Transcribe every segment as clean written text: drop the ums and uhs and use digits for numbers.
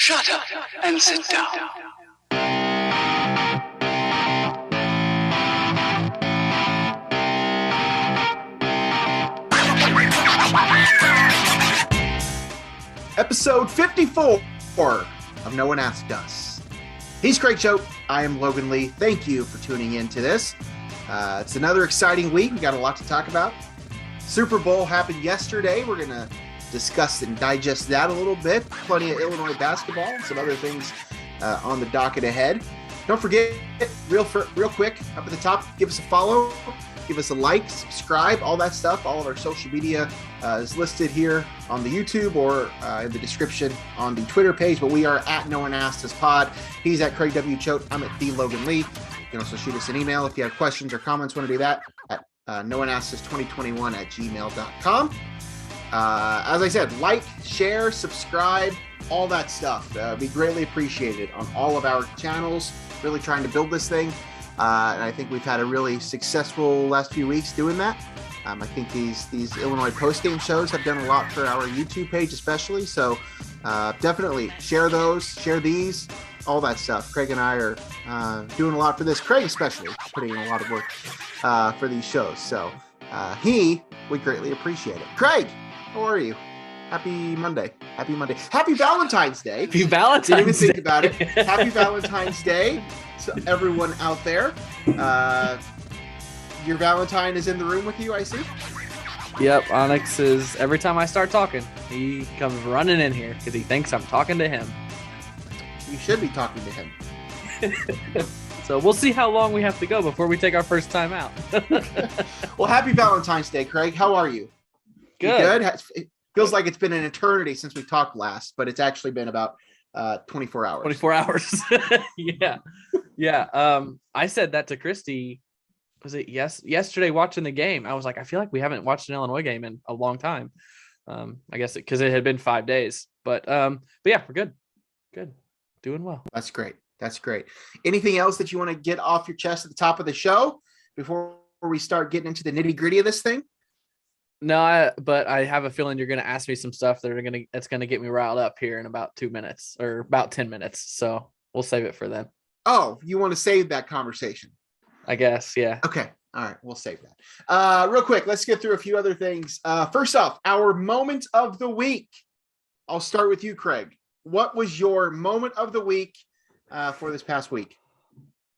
Shut up and sit down. Episode 54 of No One Asked Us. He's Craig Choate. I am Logan Lee. Thank you for tuning in to this. It's another exciting week. We got a lot to talk about. Super Bowl happened yesterday. We're going to discuss and digest that a little bit. Plenty of Illinois basketball and some other things on the docket ahead. Don't forget, real quick, up at the top, give us a follow, give us a like, subscribe, all that stuff. All of our social media is listed here on the YouTube or in the description on the Twitter page. But we are at No One Asked Us Pod. He's at Craig W. Choate. I'm at the Logan Lee. You can also shoot us an email if you have questions or comments. Want to do that at nooneaskedus2021@gmail.com. As I said, like, share, subscribe, all that stuff. Be greatly appreciated on all of our channels. Really trying to build this thing. And I think we've had a really successful last few weeks doing that. I think these Illinois post-game shows have done a lot for our YouTube page especially. So definitely share those, share these, all that stuff. Craig and I are doing a lot for this. Craig especially putting in a lot of work for these shows. So he would greatly appreciate it. Craig, how are you? Happy Monday. Happy Monday. Happy Valentine's Day. Happy Valentine's Didn't even Day. think about it. Happy Valentine's Day to everyone out there. Your Valentine is in the room with you, I see. Yep, Onyx is, every time I start talking, he comes running in here because he thinks I'm talking to him. You should be talking to him. So we'll see how long we have to go before we take our first time out. Well, happy Valentine's Day, Craig. How are you? Good. You good? It feels like it's been an eternity since we talked last, but it's actually been about 24 hours. 24 hours. Yeah. I said that to Christy. Was it yesterday watching the game? I was like, I feel like we haven't watched an Illinois game in a long time. I guess because it had been 5 days. But yeah, we're good. Good. Doing well. That's great. That's great. Anything else that you want to get off your chest at the top of the show before we start getting into the nitty-gritty of this thing? No, but I have a feeling you're going to ask me some stuff that's going to get me riled up here in about 2 minutes or about 10 minutes. So we'll save it for then. Oh, you want to save that conversation? I guess. Yeah. Okay. All right. We'll save that. Real quick, let's get through a few other things. First off, our moment of the week. I'll start with you, Craig. What was your moment of the week for this past week?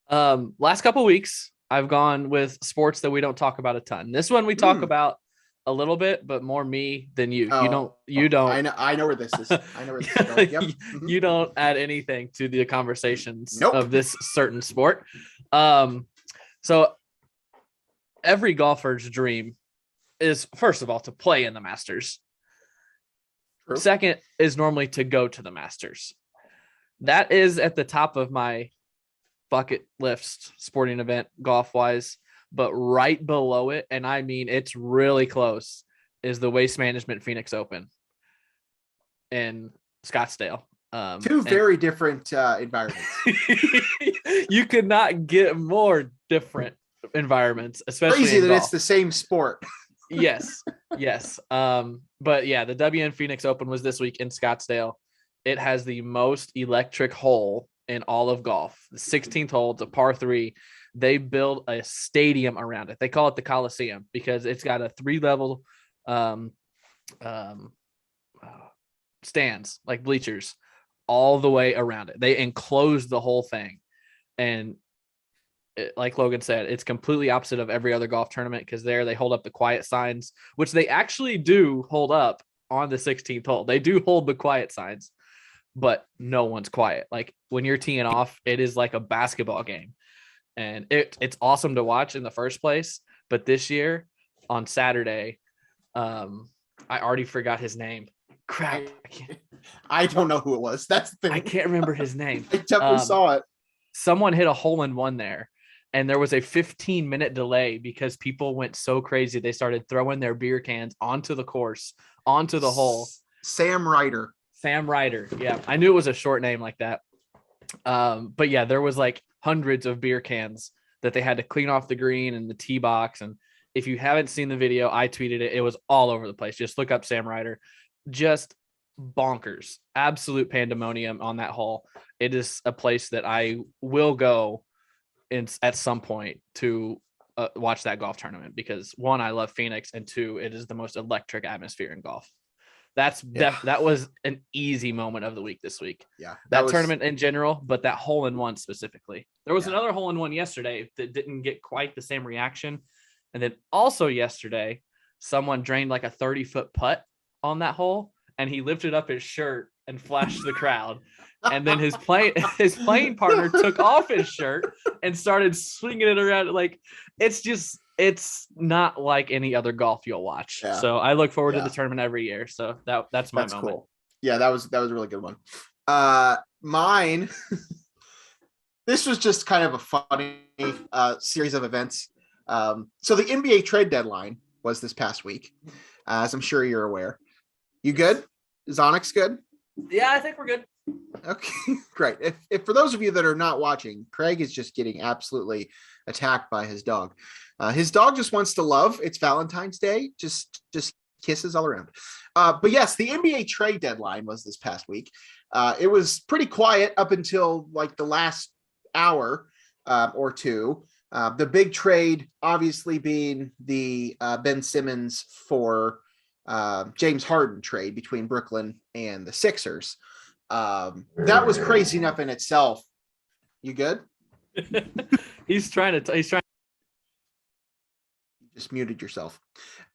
Last couple of weeks, I've gone with sports that we don't talk about a ton. This one we talk about a little bit, but more me than you. You don't. I know where this is. Going. Yep. You don't add anything to the conversations Nope. of this certain sport. So every golfer's dream is, first of all, to play in the Masters. True. Second is normally to go to the Masters. That is at the top of my bucket list sporting event golf wise, but right below it, and I mean it's really close, is the Waste Management Phoenix Open in Scottsdale. Two very different environments. You could not get more different environments, especially Crazy in that golf. it's the same sport. Yes. But yeah, the WN Phoenix Open was this week in Scottsdale. It has the most electric hole in all of golf. The 16th hole, it's a par 3. They build a stadium around it. They call it the Coliseum because it's got a 3-level stands, like bleachers, all the way around it. They enclose the whole thing. And like Logan said, it's completely opposite of every other golf tournament because there they hold up the quiet signs, which they actually do hold up on the 16th hole. They do hold the quiet signs, but no one's quiet. Like when you're teeing off, it is like a basketball game. And it's awesome to watch in the first place. But this year on Saturday, I already forgot his name. Crap. I don't know who it was. That's the thing. I can't remember his name. I definitely saw it. Someone hit a hole in one there. And there was a 15-minute delay because people went so crazy. They started throwing their beer cans onto the course, onto the hole. Sam Ryder. Yeah. I knew it was a short name like that. But yeah, there was like hundreds of beer cans that they had to clean off the green and the tee box. And if you haven't seen the video, I tweeted it. It was all over the place. Just look up Sam Ryder. Just bonkers, absolute pandemonium on that hole. It is a place that I will go at some point to watch that golf tournament because one, I love Phoenix, and two, it is the most electric atmosphere in golf. That was an easy moment of the week this week. Yeah, that tournament in general, but that hole in one specifically. There was another hole in one yesterday that didn't get quite the same reaction, and then also yesterday, someone drained like a 30-foot putt on that hole, and he lifted up his shirt and flashed the crowd. And then his playing partner took off his shirt and started swinging it around. Like, it's not like any other golf you'll watch. Yeah. So I look forward to the tournament every year. So that's my moment. Cool. Yeah, that was a really good one. Mine, this was just kind of a funny series of events. So the NBA trade deadline was this past week, as I'm sure you're aware. You good? Is Onyx good? Yeah, I think we're good. Okay, great. If for those of you that are not watching, Craig is just getting absolutely attacked by his dog. His dog just wants to love. It's Valentine's Day. Just kisses all around. But yes, the NBA trade deadline was this past week. It was pretty quiet up until like the last hour or two. The big trade, obviously, being the Ben Simmons for James Harden trade between Brooklyn and the Sixers. That was crazy enough in itself. You good? He's trying. You just muted yourself.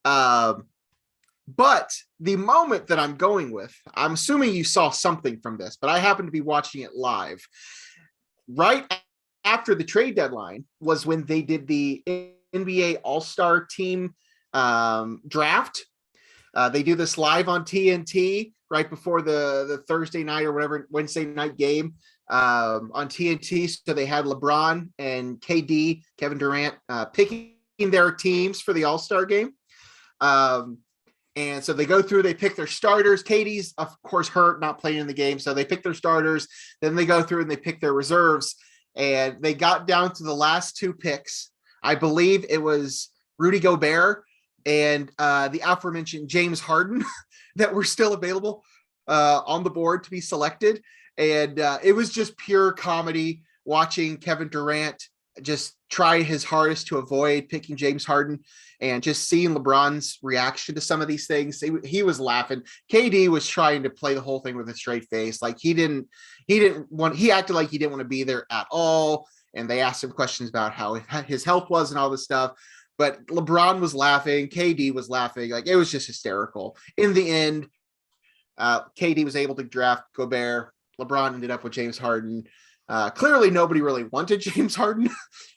But the moment that I'm going with, I'm assuming you saw something from this, but I happened to be watching it live. Right after the trade deadline was when they did the NBA All-Star team draft. They do this live on TNT right before the Thursday night or whatever Wednesday night game on TNT. So they had LeBron and KD, Kevin Durant, picking their teams for the All-Star game. And so they go through, they pick their starters. KD's, of course, hurt, not playing in the game. So they pick their starters. Then they go through and they pick their reserves. And they got down to the last two picks. I believe it was Rudy Gobert and the aforementioned James Harden that were still available on the board to be selected. And it was just pure comedy watching Kevin Durant just try his hardest to avoid picking James Harden and just seeing LeBron's reaction to some of these things. He was laughing. KD was trying to play the whole thing with a straight face. Like he acted like he didn't want to be there at all. And they asked him questions about how his health was and all this stuff. But LeBron was laughing. KD was laughing. Like, it was just hysterical. In the end, KD was able to draft Gobert. LeBron ended up with James Harden. Clearly, nobody really wanted James Harden.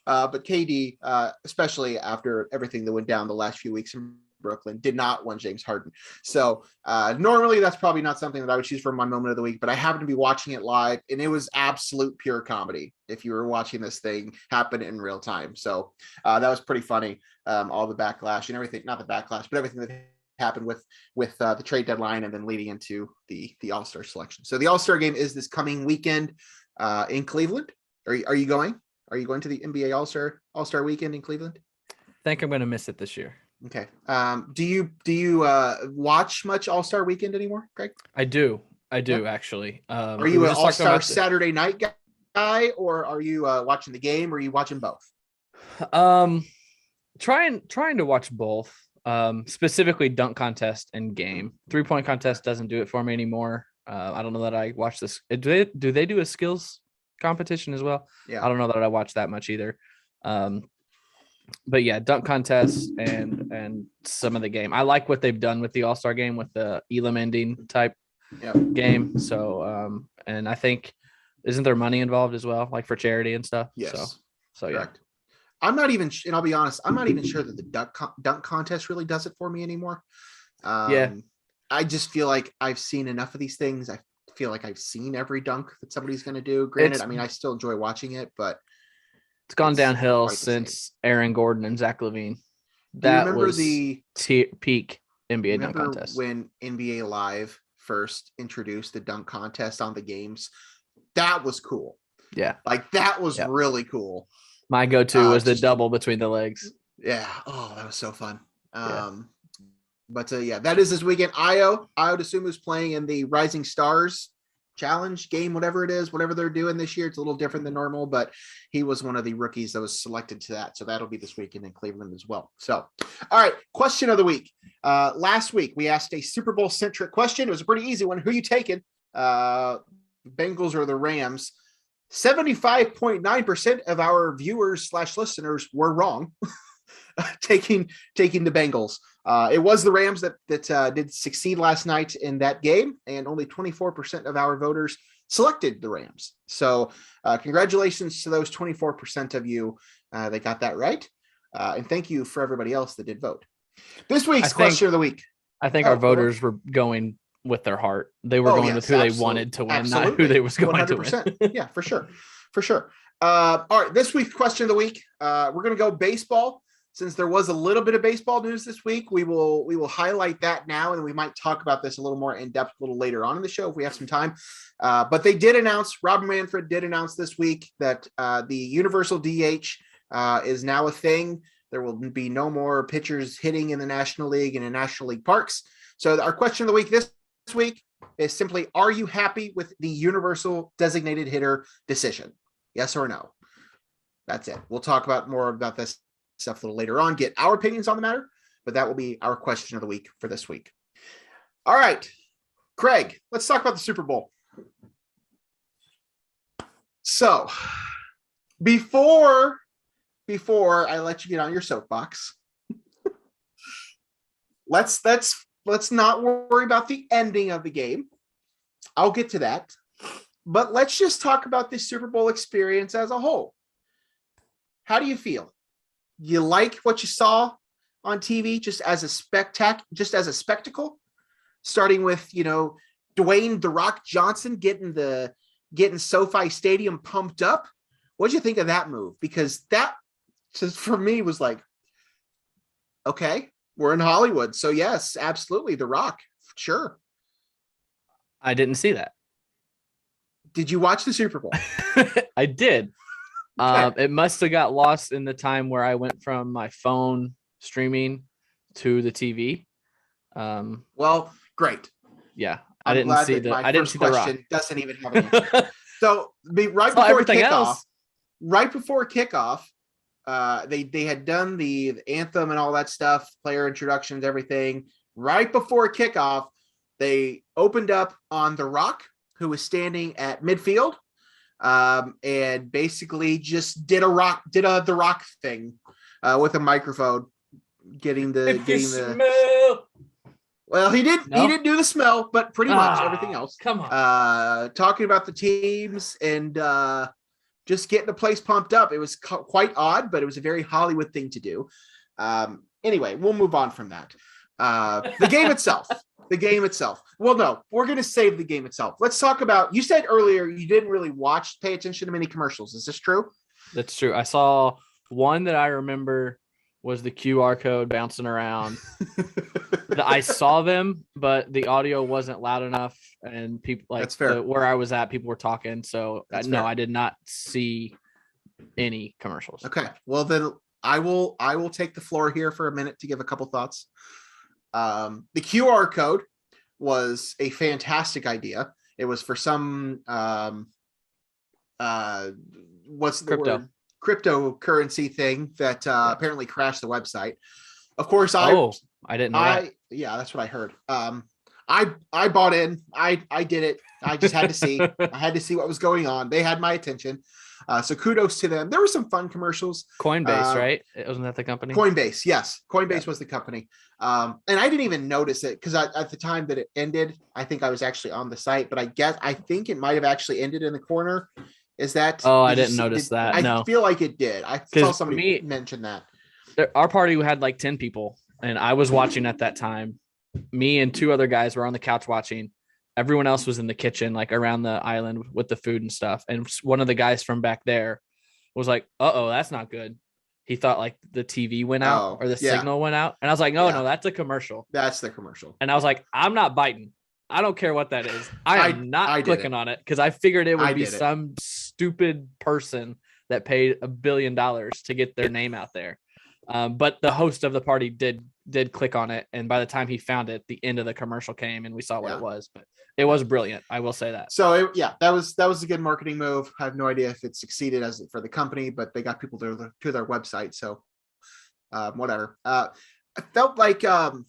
But KD, especially after everything that went down the last few weeks in Brooklyn, did not want James Harden. So normally that's probably not something that I would choose for my moment of the week, but I happened to be watching it live, and it was absolute pure comedy if you were watching this thing happen in real time. So that was pretty funny. All the backlash and everything, not the backlash, but everything that happened with the trade deadline and then leading into the All-Star selection. So the All-Star game is this coming weekend in Cleveland. Are you going? Are you going to the NBA All-Star weekend in Cleveland? I think I'm going to miss it this year. Okay. Do you watch much All-Star weekend anymore, Craig? I do actually. Are you an All-Star Saturday night guy, or are you watching the game, or are you watching both? Trying to watch both. Specifically dunk contest and game. 3-point contest doesn't do it for me anymore. I don't know that I watch this. Do they do a skills competition as well? Yeah. I don't know that I watch that much either. But yeah, dunk contest and some of the game. I like what they've done with the All-Star game with the Elam ending type game. So and I think, isn't there money involved as well, like for charity and stuff? Yes. So yeah. Correct. I'm not even, and I'll be honest, I'm not even sure that the dunk contest really does it for me anymore. I just feel like I've seen enough of these things. I feel like I've seen every dunk that somebody's going to do. Granted, I still enjoy watching it, but it's gone downhill since Aaron Gordon and Zach LaVine. That was the peak NBA dunk contest. When NBA Live first introduced the dunk contest on the games, that was cool. Yeah. Like that was really cool. My go-to was the double between the legs. Yeah. Oh, that was so fun. But yeah, that is this weekend. Io Desumu's playing in the Rising Stars Challenge game, whatever it is, whatever they're doing this year. It's a little different than normal, but he was one of the rookies that was selected to that. So that'll be this weekend in Cleveland as well. So, all right, question of the week. Last week, we asked a Super Bowl centric question. It was a pretty easy one. Who are you taking? Bengals or the Rams? 75.9% of our viewers / listeners were wrong, taking the Bengals. It was the Rams that did succeed last night in that game, and only 24% of our voters selected the Rams. So congratulations to those 24% of you that got that right. And thank you for everybody else that did vote. This week's question of the week. I think our voters were going with their heart. They were going with who they wanted to win, not who they was going 100%. To win. Yeah, for sure. For sure. All right. This week's question of the week. We're going to go baseball. Since there was a little bit of baseball news this week, we will highlight that now, and we might talk about this a little more in depth a little later on in the show if we have some time. But they did announce, Rob Manfred did announce this week that the universal DH is now a thing. There will be no more pitchers hitting in the National League and in National League parks. So our question of the week this week is simply, are you happy with the universal designated hitter decision? Yes or no? That's it. We'll talk about more about this stuff a little later on, get our opinions on the matter, but that will be our question of the week for this week. All right, Craig, let's talk about the Super Bowl. So before I let you get on your soapbox, let's not worry about the ending of the game. I'll get to that, but let's just talk about the Super Bowl experience as a whole. How do you feel? You like what you saw on TV just as a spectacle, starting with, Dwayne "The Rock" Johnson getting SoFi Stadium pumped up. What did you think of that move? Because that just for me was like, okay, we're in Hollywood. So yes, absolutely. The Rock. Sure. I didn't see that. Did you watch the Super Bowl? I did. Okay. It must have got lost in the time where I went from my phone streaming to the TV. Well, great. Yeah, I didn't see the Rock. Doesn't even have an answer. So right before kickoff, they had done the anthem and all that stuff, player introductions, everything. Right before kickoff, they opened up on The Rock, who was standing at midfield. And basically just did the Rock thing with a microphone, getting the well, he didn't do the smell, but pretty much everything else. Come on, talking about the teams and just getting the place pumped up. It was quite odd, but it was a very Hollywood thing to do. Anyway, we'll move on from that. The game itself. The game itself. Well, no, we're going to save the game itself. Let's talk about, you said earlier you didn't really pay attention to many commercials. Is this true? That's true. I saw one that I remember was the QR code bouncing around. I saw them, but the audio wasn't loud enough. And people That's fair. Where I was at, people were talking. So That's no, fair. I did not see any commercials. Okay. Well, then I will take the floor here for a minute to give a couple thoughts. The QR code was a fantastic idea. It was for some what's the word? Cryptocurrency thing that apparently crashed the website. Of course, I didn't know that. Yeah, that's what I heard. I bought in. I did it. I just had to see. I had to see what was going on. They had my attention. So kudos to them. There were some fun commercials. Coinbase, right? Wasn't that the company? Coinbase, yes. Coinbase was the company. And I didn't even notice it because at the time that it ended, I think I was actually on the site, but I think it might have actually ended in the corner. Is that? Oh, I didn't notice that. I feel like it did. I saw somebody mention that. Our party had like 10 people, and I was watching at that time. Me and two other guys were on the couch watching. Everyone else was in the kitchen, like around the island with the food and stuff. And one of the guys from back there was like, "Uh-oh, that's not good." He thought like the TV went out or the signal went out. And I was like, no, that's a commercial. That's the commercial. And I was like, I'm not biting. I don't care what that is. I am not clicking on it because I figured it would be some stupid person that paid $1 billion to get their name out there. But the host of the party did click on it, and by the time he found it, the end of the commercial came, and we saw what it was. But it was brilliant. I will say that. So that was a good marketing move. I have no idea if it succeeded as for the company, but they got people to their website. So whatever. I felt like, and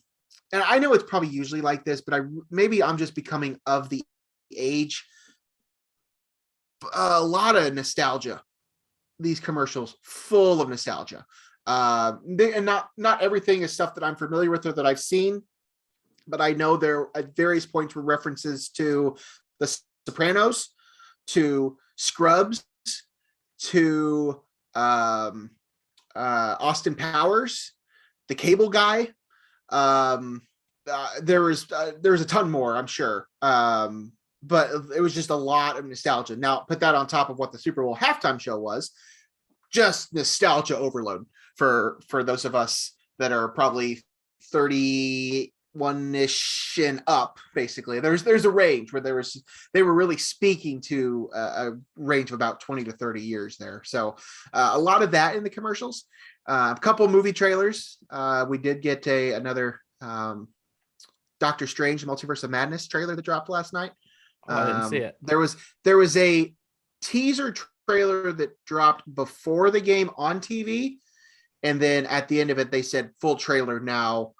I know it's probably usually like this, but maybe I'm just becoming of the age. A lot of nostalgia. These commercials full of nostalgia. And not everything is stuff that I'm familiar with or that I've seen, but I know there at various points were references to The Sopranos, to Scrubs, to Austin Powers, The Cable Guy. There was a ton more, I'm sure. But it was just a lot of nostalgia. Now, put that on top of what the Super Bowl halftime show was, just nostalgia overload for those of us that are probably 31-ish and up. Basically, there's a range where they were really speaking to a range of about 20 to 30 years there. So a lot of that in the commercials. A couple movie trailers. We did get another Doctor Strange Multiverse of Madness trailer that dropped last night. I didn't see it. There was a teaser trailer that dropped before the game on TV, and then at the end of it they said full trailer now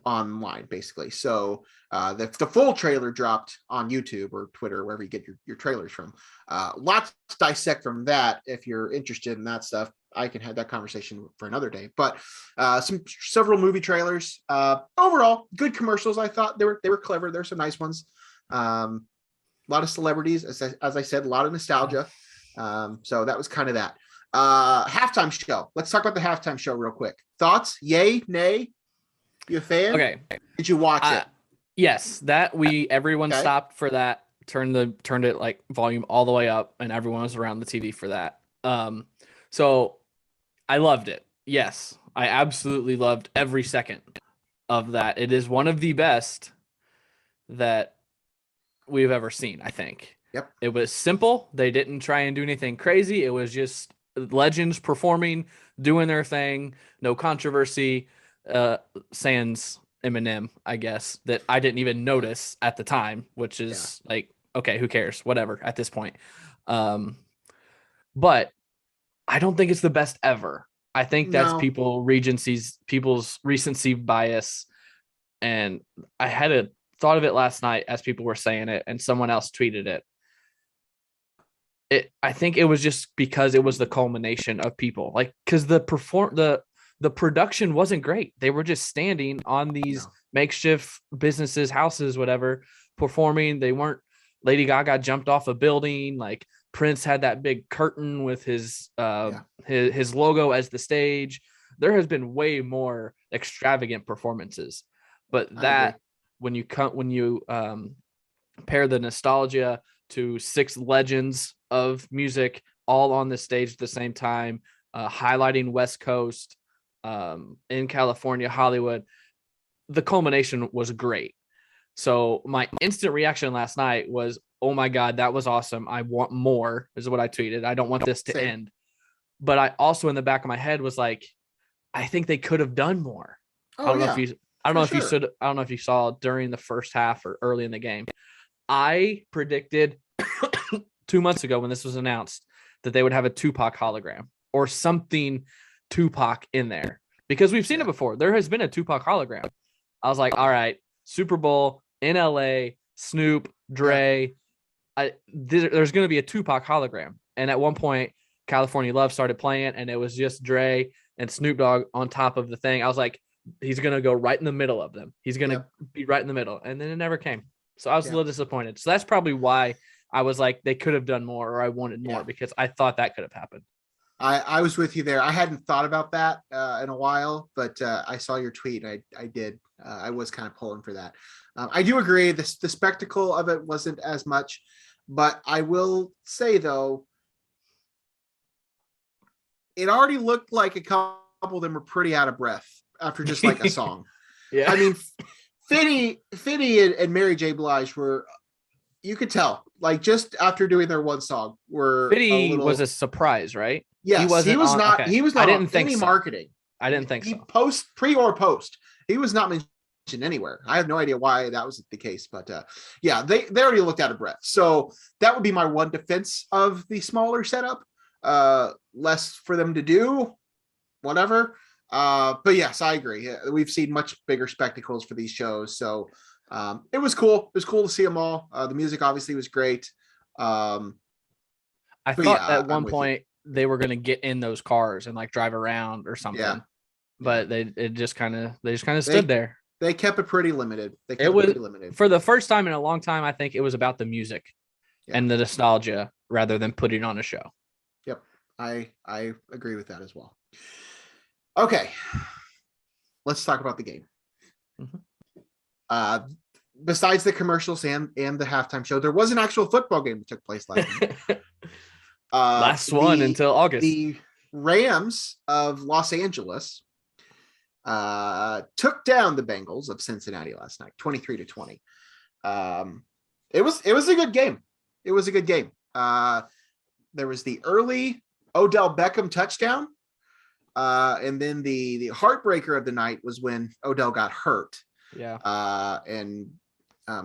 online, basically. So the full trailer dropped on YouTube or Twitter, wherever you get your trailers from. Lots to dissect from that. If you're interested in that stuff, I can have that conversation for another day. But several movie trailers. Overall, good commercials. I thought they were clever. There's some nice ones. A lot of celebrities, as I said, a lot of nostalgia. So that was kind of that. Halftime show. Let's talk about the halftime show real quick. Thoughts? Yay? Nay? You a fan? Okay. Did you watch it? Yes, everyone stopped for that. Turned it like volume all the way up, and everyone was around the TV for that. So I loved it. Yes, I absolutely loved every second of that. It is one of the best that we've ever seen, I think. Yep. It was simple. They didn't try and do anything crazy. It was just legends performing, doing their thing. No controversy. Sans Eminem, I guess, that I didn't even notice at the time, which is like, okay, who cares? Whatever at this point. But I don't think it's the best ever. I think that's people's recency bias. And I had a thought of it last night as people were saying it, and someone else tweeted it. I think it was just because it was the culmination of people, like, because the production wasn't great. They were just standing on these makeshift businesses, houses, whatever, performing. They weren't. Lady Gaga jumped off a building. Like Prince had that big curtain with his logo as the stage. There has been way more extravagant performances, but that when you pair the nostalgia to 6 legends of music all on the stage at the same time, highlighting West Coast, in California, Hollywood, the culmination was great. So my instant reaction last night was, oh my God, that was awesome. I want more, is what I tweeted. I don't want this to end. But I also, in the back of my head, was like, I think they could have done more. I don't know if you saw during the first half or early in the game. I predicted 2 months ago when this was announced that they would have a Tupac hologram or something Tupac in there, because we've seen it before. There has been a Tupac hologram. I was like, all right, Super Bowl in LA, Snoop, Dre. There's going to be a Tupac hologram. And at one point, California Love started playing, and it was just Dre and Snoop Dogg on top of the thing. I was like, he's going to go right in the middle of them. He's going to be right in the middle. And then it never came. So I was a little disappointed. So that's probably why I was like, they could have done more, or I wanted more, because I thought that could have happened. I was with you there. I hadn't thought about that in a while, but I saw your tweet. I did. I was kind of pulling for that. I do agree. The spectacle of it wasn't as much, but I will say, though, it already looked like a couple of them were pretty out of breath after just like a song. I mean, Fitty and Mary J. Blige were, you could tell, like, just after doing their one song, were Fitty was a surprise, right? Yes, he was not. Okay. He was not. I didn't think any marketing. I didn't think so. Pre or post. He was not mentioned anywhere. I have no idea why that was the case, but yeah, they already looked out of breath. So that would be my one defense of the smaller setup. Less for them to do, whatever. But yes, I agree. We've seen much bigger spectacles for these shows. So it was cool. It was cool to see them all. The music obviously was great. I thought at one point they were going to get in those cars and like drive around or something. Yeah. But they just kind of stood there. They kept it pretty limited. Pretty limited. For the first time in a long time, I think it was about the music and the nostalgia rather than putting on a show. Yep. I agree with that as well. Okay. Let's talk about the game. Mm-hmm. Besides the commercials and the halftime show, there was an actual football game that took place last night. Last one until August. The Rams of Los Angeles took down the Bengals of Cincinnati last night, 23-20. It was a good game. It was a good game. There was the early Odell Beckham touchdown. And then the heartbreaker of the night was when Odell got hurt. Yeah. And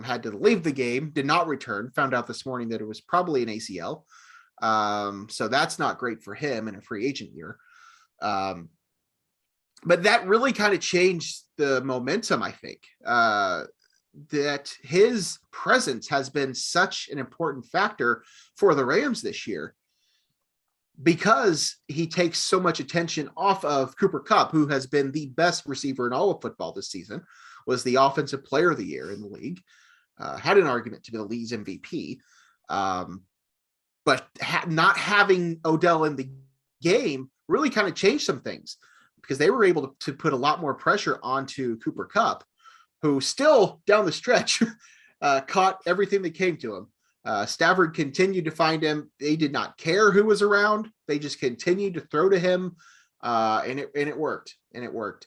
had to leave the game, did not return, found out this morning that it was probably an ACL. So that's not great for him in a free agent year. But that really kind of changed the momentum, I think, that his presence has been such an important factor for the Rams this year because he takes so much attention off of Cooper Kupp, who has been the best receiver in all of football this season, was the offensive player of the year in the league, had an argument to be the league's MVP. But not having Odell in the game really kind of changed some things because they were able to put a lot more pressure onto Cooper Kupp, who still down the stretch caught everything that came to him. Stafford continued to find him. They did not care who was around. They just continued to throw to him. And it worked. And it worked.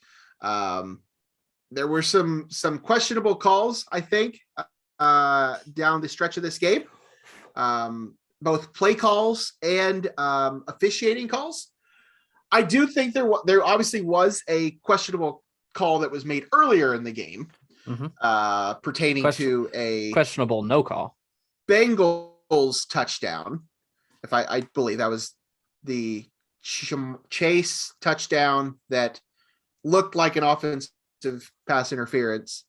There were some questionable calls, I think, down the stretch of this game. Both play calls and officiating calls. I do think there obviously was a questionable call that was made earlier in the game, pertaining to a questionable no call. Bengals touchdown. If I believe that was the Chase touchdown that looked like an offensive pass interference.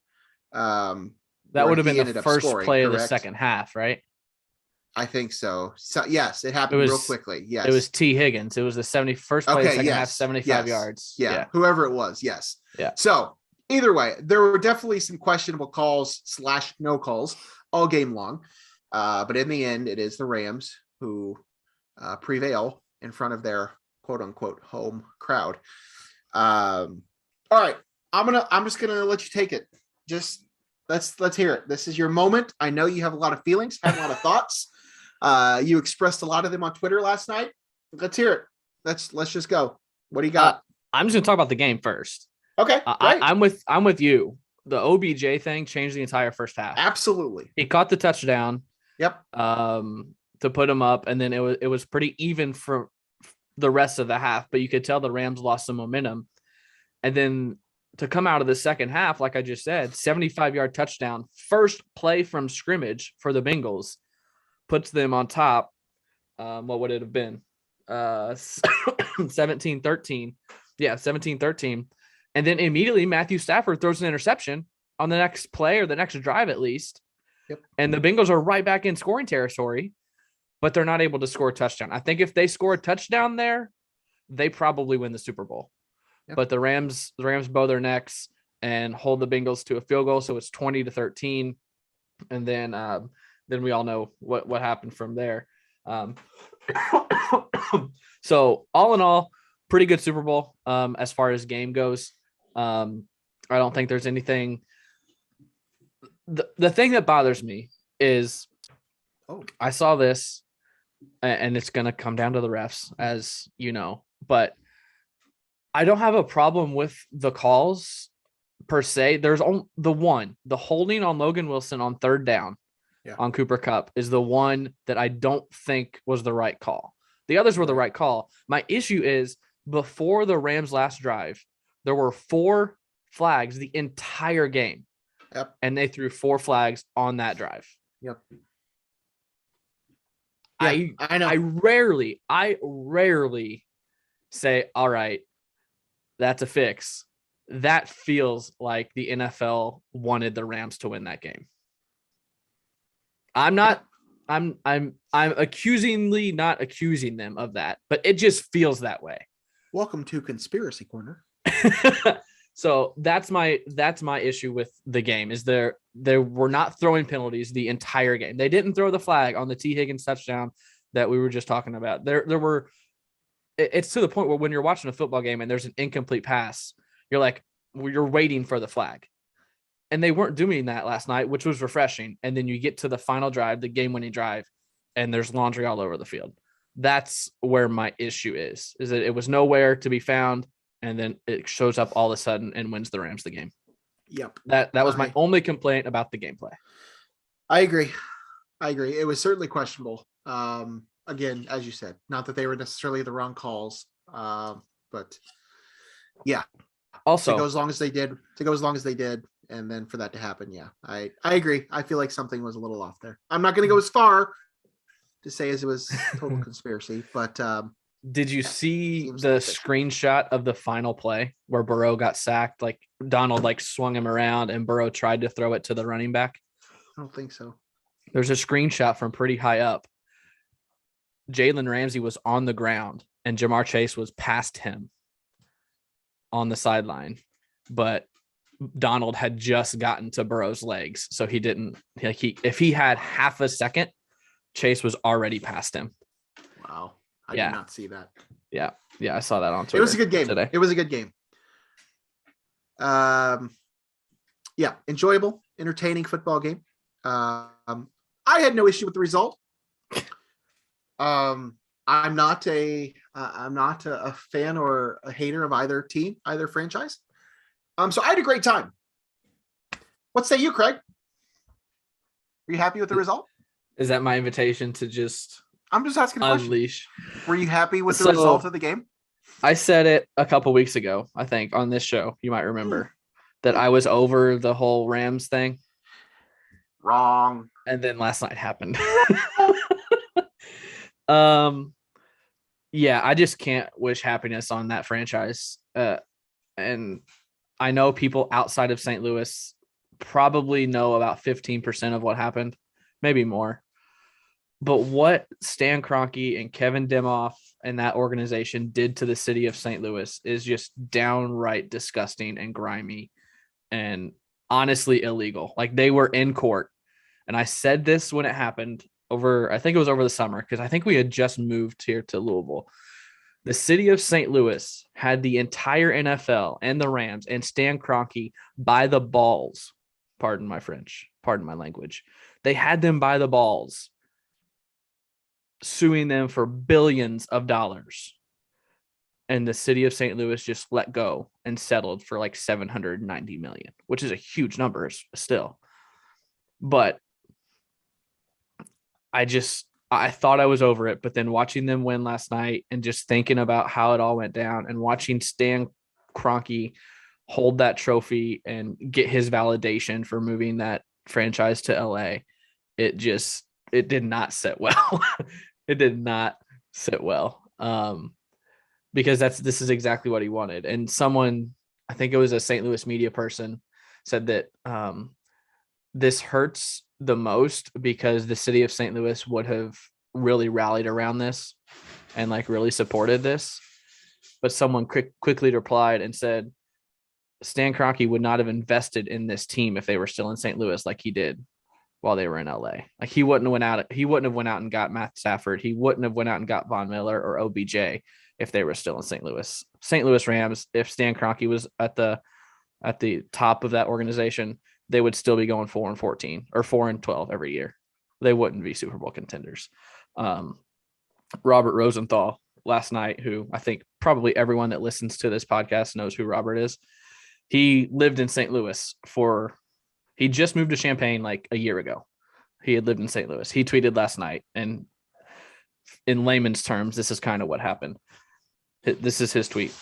That would have been the first play of the second half, right? I think so. So yes, it happened real quickly. Yes. It was T. Higgins. It was the 71st play of the second half, 75 yards. Yeah. Whoever it was. Yes. Yeah. So either way, there were definitely some questionable calls / no calls all game long. But in the end, it is the Rams who prevail in front of their quote unquote home crowd. All right. I'm just gonna let you take it. Just let's hear it. This is your moment. I know you have a lot of feelings, have a lot of thoughts. You expressed a lot of them on Twitter last night. Let's hear it. Let's just go. What do you got? I'm just gonna talk about the game first. Okay. I'm with you. The OBJ thing changed the entire first half. Absolutely. He caught the touchdown. Yep. To put him up, and then it was pretty even for the rest of the half, but you could tell the Rams lost some momentum. And then to come out of the second half, like I just said, 75-yard touchdown, first play from scrimmage for the Bengals, puts them on top. What would it have been? 17-13. Yeah, 17-13. And then immediately Matthew Stafford throws an interception on the next play or the next drive at least. Yep. And the Bengals are right back in scoring territory, but they're not able to score a touchdown. I think if they score a touchdown there, they probably win the Super Bowl. Yep. But the Rams bow their necks and hold the Bengals to a field goal, so it's 20-13. And then we all know what happened from there. So all in all, pretty good Super Bowl as far as game goes. I don't think there's anything. The thing that bothers me is I saw this, and it's going to come down to the refs, as you know, but I don't have a problem with the calls per se. There's only the holding on Logan Wilson on third down on Cooper Kupp is the one that I don't think was the right call. The others were the right call. My issue is before the Rams' last drive, There were 4 flags the entire game. Yep. And they threw 4 flags on that drive. Yep. I know. I rarely say, all right, that's a fix. That feels like the NFL wanted the Rams to win that game. I'm accusingly not accusing them of that, but it just feels that way. Welcome to Conspiracy Corner. So that's my issue with the game is they were not throwing penalties the entire game. They didn't throw the flag on the T. Higgins touchdown that we were just talking about. It's to the point where when you're watching a football game and there's an incomplete pass, you're like, you're waiting for the flag. And they weren't doing that last night, which was refreshing. And then you get to the final drive, the game-winning drive, and there's laundry all over the field. That's where my issue is that it was nowhere to be found, and then it shows up all of a sudden and wins the Rams the game. Yep. That was my only complaint about the gameplay. I agree. It was certainly questionable. Again, as you said, not that they were necessarily the wrong calls, but yeah. Also, to go as long as they did, and then for that to happen, yeah, I agree. I feel like something was a little off there. I'm not going to go as far to say as it was total conspiracy, but did you see the screenshot of the final play where Burrow got sacked? Like Donald swung him around and Burrow tried to throw it to the running back. I don't think so. There's a screenshot from pretty high up. Jalen Ramsey was on the ground and Jamar Chase was past him on the sideline, but Donald had just gotten to Burrow's legs. So he didn't, if he had half a second, Chase was already past him. Wow. I did not see that. Yeah. Yeah. I saw that on Twitter. It was a good game today. It was a good game. Yeah. Enjoyable, entertaining football game. I had no issue with the result. I'm not a fan or a hater of either team, either franchise. So I had a great time. What say you, Craig? Are you happy with the result? Is that my invitation to just I'm just asking a unleash? Question. Were you happy with the result of the game? I said it a couple weeks ago, I think, on this show. You might remember that I was over the whole Rams thing. Wrong. And then last night happened. Yeah, I just can't wish happiness on that franchise. And I know people outside of St. Louis probably know about 15% of what happened, maybe more. But what Stan Kroenke and Kevin Demoff and that organization did to the city of St. Louis is just downright disgusting and grimy and honestly illegal. Like, they were in court. And I said this when it happened I think it was over the summer, because I think we had just moved here to Louisville. The city of St. Louis had the entire NFL and the Rams and Stan Kroenke by the balls. Pardon my French. Pardon my language. They had them by the balls, suing them for billions of dollars. And the city of St. Louis just let go and settled for like $790 million, which is a huge number still. But I thought I was over it, but then watching them win last night and just thinking about how it all went down and watching Stan Kroenke hold that trophy and get his validation for moving that franchise to LA, it did not sit well. It did not sit well. Because this is exactly what he wanted. And someone, I think it was a St. Louis media person, said that this hurts the most because the city of St. Louis would have really rallied around this and really supported this. But someone quickly replied and said, Stan Kroenke would not have invested in this team if they were still in St. Louis like he did while they were in LA. Like, he wouldn't have went out and got Matt Stafford. He wouldn't have went out and got Von Miller or OBJ if they were still in St. Louis. St. Louis Rams, if Stan Kroenke was at the top of that organization, they would still be going 4-14 or 4-12 every year. They wouldn't be Super Bowl contenders. Robert Rosenthal last night, who I think probably everyone that listens to this podcast knows who Robert is. He lived in St. Louis he just moved to Champaign like a year ago. He had lived in St. Louis. He tweeted last night, and in layman's terms, this is kind of what happened. This is his tweet.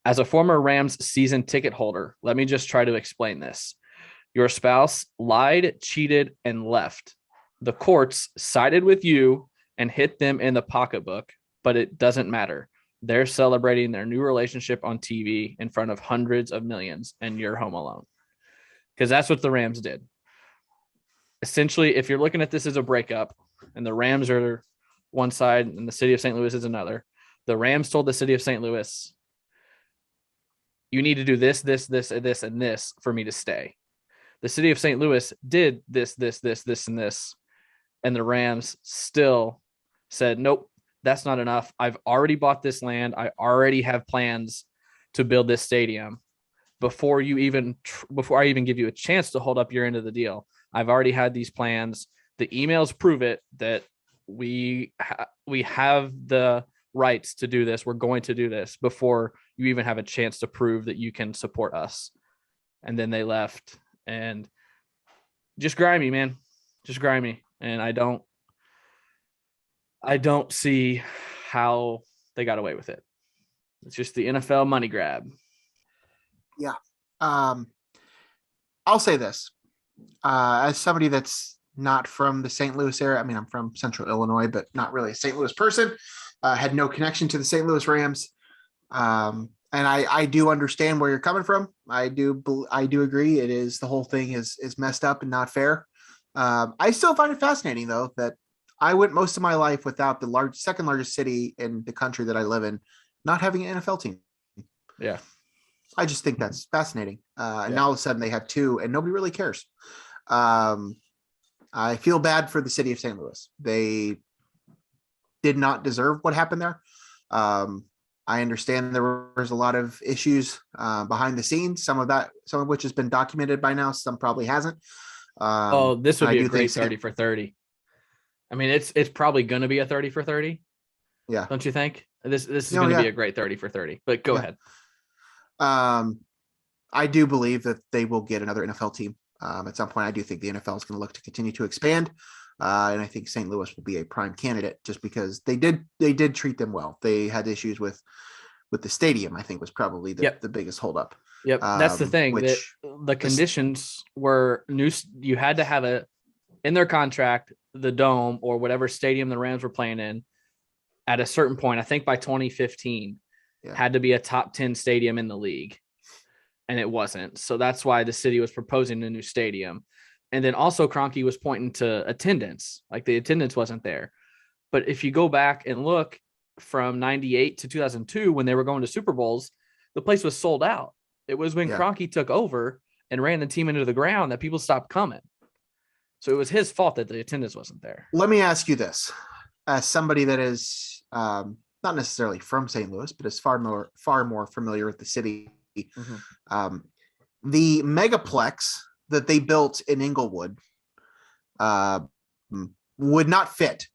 As a former Rams season ticket holder, let me just try to explain this. Your spouse lied, cheated, and left. The courts sided with you and hit them in the pocketbook, but it doesn't matter. They're celebrating their new relationship on TV in front of hundreds of millions, and you're home alone. Because that's what the Rams did. Essentially, if you're looking at this as a breakup, and the Rams are one side and the city of St. Louis is another, the Rams told the city of St. Louis, you need to do this, this, this, and this, and this for me to stay. The city of St. Louis did this, and this. And the Rams still said, nope, that's not enough. I've already bought this land. I already have plans to build this stadium before I even give you a chance to hold up your end of the deal. I've already had these plans. The emails prove it that we have the rights to do this. We're going to do this before you even have a chance to prove that you can support us. And then they left, and just grimy, man, just grimy. And I don't see how they got away with it. It's just the NFL money grab. Yeah. I'll say this, as somebody that's not from the St. Louis area. I mean, I'm from Central Illinois, but not really a St. Louis person. Had no connection to the St. Louis Rams. And I do understand where you're coming from. I do agree. It is, the whole thing is messed up and not fair. I still find it fascinating, though, that I went most of my life without the second largest city in the country that I live in not having an NFL team. Yeah. I just think that's fascinating. And now all of a sudden they have two and nobody really cares. I feel bad for the city of St. Louis. They did not deserve what happened there. I understand there was a lot of issues behind the scenes, some of which has been documented by now, some probably hasn't. This would be a great 30 for 30. I mean, it's probably going to be a 30 for 30. Yeah. Don't you think? This is going to be a great 30 for 30, but go ahead. I do believe that they will get another NFL team. At some point, I do think the NFL is going to look to continue to expand. And I think St. Louis will be a prime candidate just because they did treat them well. They had issues with the stadium, I think was probably the biggest holdup. Yep. That's the thing. The conditions were new. You had to have in their contract, the dome or whatever stadium the Rams were playing in at a certain point, I think by 2015, had to be a top 10 stadium in the league. And it wasn't. So that's why the city was proposing a new stadium. And then also Kroenke was pointing to attendance, like the attendance wasn't there. But if you go back and look from 98 to 2002, when they were going to Super Bowls, the place was sold out. It was when Kroenke took over and ran the team into the ground that people stopped coming. So it was his fault that the attendance wasn't there. Let me ask you this. As somebody that is not necessarily from St. Louis, but is far more familiar with the city, the megaplex that they built in Inglewood would not fit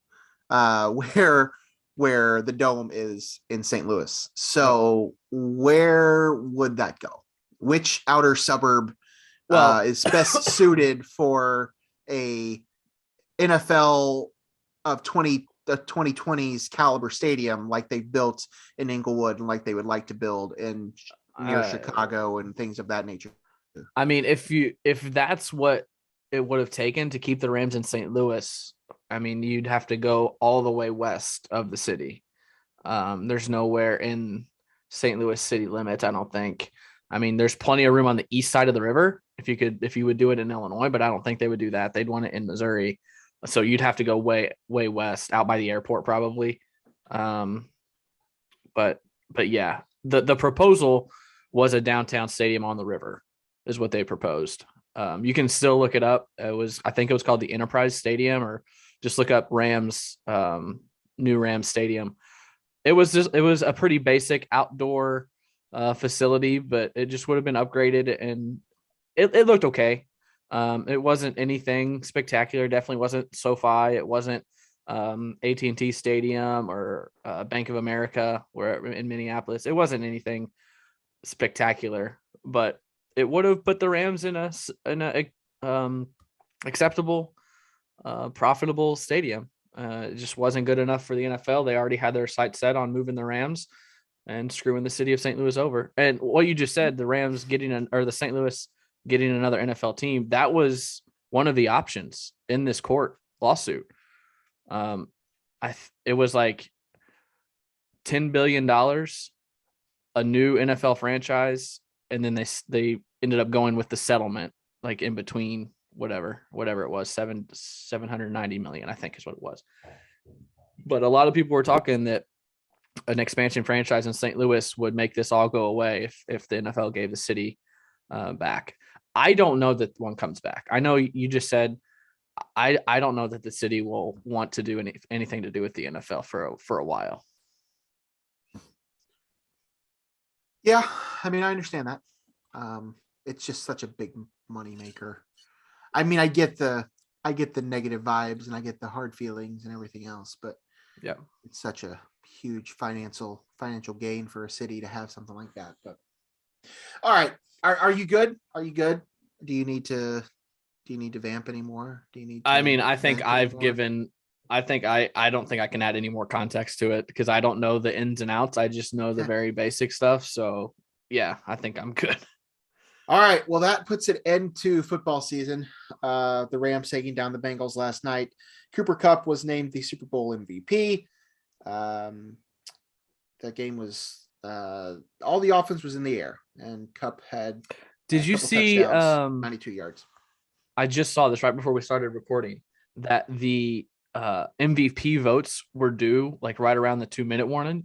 where the dome is in St. Louis. So where would that go? Which outer suburb is best suited for a NFL of 2020s caliber stadium like they built in Inglewood and like they would like to build in near Chicago and things of that nature? I mean, if that's what it would have taken to keep the Rams in St. Louis, I mean, you'd have to go all the way west of the city. There's nowhere in St. Louis city limits, I don't think. I mean, there's plenty of room on the east side of the river if you would do it in Illinois, but I don't think they would do that. They'd want it in Missouri. So you'd have to go way, way west, out by the airport probably. But yeah, the proposal was a downtown stadium on the river is what they proposed. You can still look it up. I think it was called the Enterprise Stadium, or just look up Rams, new Rams Stadium. It was a pretty basic outdoor facility, but it just would have been upgraded and it looked okay. It wasn't anything spectacular. Definitely wasn't SoFi. It wasn't AT&T Stadium or Bank of America where in Minneapolis. It wasn't anything spectacular, but it would have put the Rams in a acceptable, profitable stadium. It just wasn't good enough for the NFL. They already had their sights set on moving the Rams. and screwing the city of St. Louis over. And what you just said, the Rams or the St. Louis getting another NFL team, that was one of the options in this court lawsuit. It was like $10 billion, a new NFL franchise, and then they ended up going with the settlement, like in between whatever it was, 790 million, I think is what it was. But a lot of people were talking that an expansion franchise in St. Louis would make this all go away if the NFL gave the city back. I don't know that one comes back. I know you just said I don't know that the city will want to do anything to do with the NFL for a while. Yeah, I mean, I understand that. It's just such a big money maker. I mean, I get the negative vibes and I get the hard feelings and everything else, but yeah, it's such a huge financial gain for a city to have something like that. But all right, are you good? Are you good? Do you need to vamp anymore? Do you need to I mean, I think I've anymore? given I think I don't think I can add any more context to it because I don't know the ins and outs. I just know the very basic stuff. So yeah, I think I'm good. All right. Well, that puts an end to football season. The Rams taking down the Bengals last night. Cooper Kupp was named the Super Bowl MVP. That game was all the offense was in the air, and Kupp had Did you see touchdowns, 92 yards. I just saw this right before we started recording that the MVP votes were due like right around the 2-minute warning.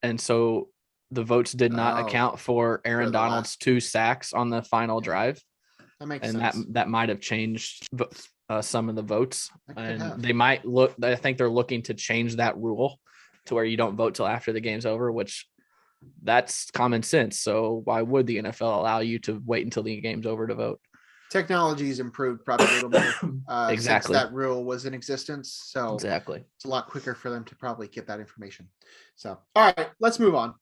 And so the votes did not account for Aaron Donald's 2 sacks on the final drive. That makes sense. That might have changed some of the votes. And they might I think they're looking to change that rule to where you don't vote till after the game's over, which that's common sense. So why would the NFL allow you to wait until the game's over to vote? Technology's improved probably a little bit exactly. since that rule was in existence. So exactly, it's a lot quicker for them to probably get that information. So, all right, let's move on.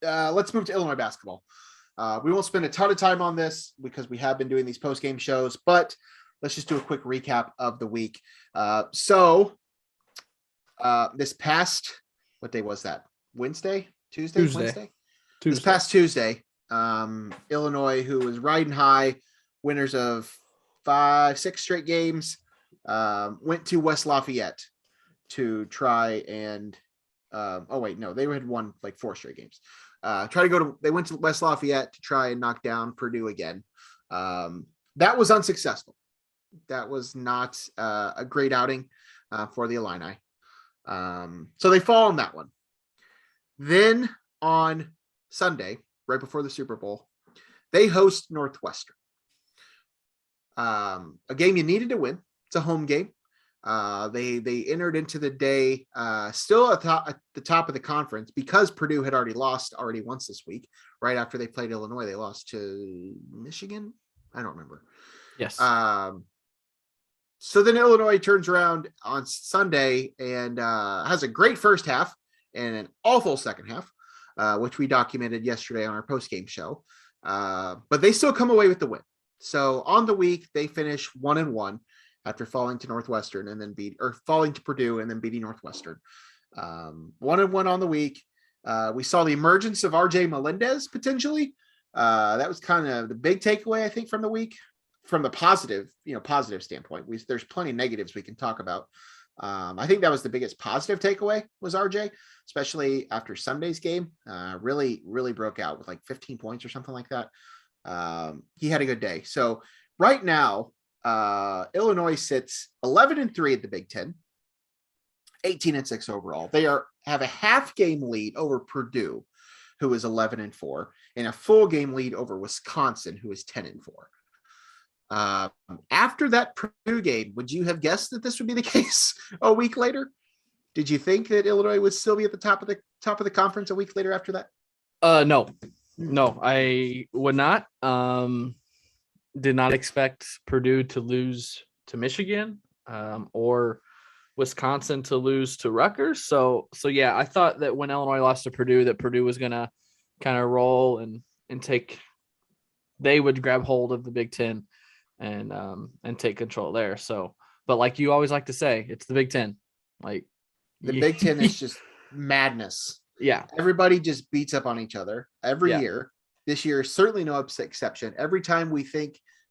Let's move to Illinois basketball. We won't spend a ton of time on this because we have been doing these post-game shows, but let's just do a quick recap of the week. This past, what day was that? Wednesday? Wednesday? This past Tuesday, Illinois, who was riding high, winners of 5-6 straight games, went to West Lafayette to try and they had won like 4 straight games. They went to West Lafayette to try and knock down Purdue again. That was unsuccessful. That was not a great outing for the Illini. So they fall on that one. Then on Sunday, right before the Super Bowl, they host Northwestern. A game you needed to win. It's a home game. They entered into the day still at the top of the conference because Purdue had already lost once this week. Right after they played Illinois, they lost to Michigan. I don't remember. Yes. So then Illinois turns around on Sunday and has a great first half and an awful second half, which we documented yesterday on our post-game show. But they still come away with the win. So on the week, they finish 1-1 after falling to Northwestern and then falling to Purdue and then beating Northwestern. 1-1 on the week. We saw the emergence of RJ Melendez potentially. That was kind of the big takeaway, I think, from the week. From the positive standpoint. There's plenty of negatives we can talk about. I think that was the biggest positive takeaway was RJ, especially after Sunday's game. Really, really broke out with like 15 points or something like that. He had a good day. So right now, Illinois sits 11-3 at the Big Ten, 18-6 overall. They have a half game lead over Purdue, who is 11-4, and a full game lead over Wisconsin, who is 10-4. After that Purdue game, would you have guessed that this would be the case a week later? Did you think that Illinois would still be at the top of the conference a week later after that? No, I would not. Did not expect Purdue to lose to Michigan, or Wisconsin to lose to Rutgers. So yeah, I thought that when Illinois lost to Purdue, that Purdue was gonna kind of roll and they would grab hold of the Big Ten and take control there. So, but like you always like to say, it's the Big Ten. Like the Big Ten is just madness. Yeah. Everybody just beats up on each other every year. This year is certainly no exception. Every time we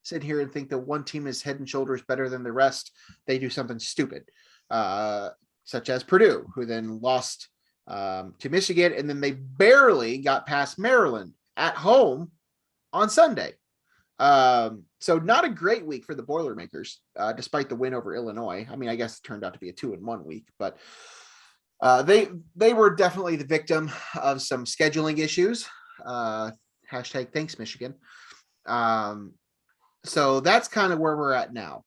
sit here and think that one team is head and shoulders better than the rest, they do something stupid, such as Purdue, who then lost to Michigan, and then they barely got past Maryland at home on Sunday. So not a great week for the Boilermakers, despite the win over Illinois. I mean, I guess it turned out to be a 2-1 week, but they were definitely the victim of some scheduling issues. Hashtag thanks, Michigan. So that's kind of where we're at now.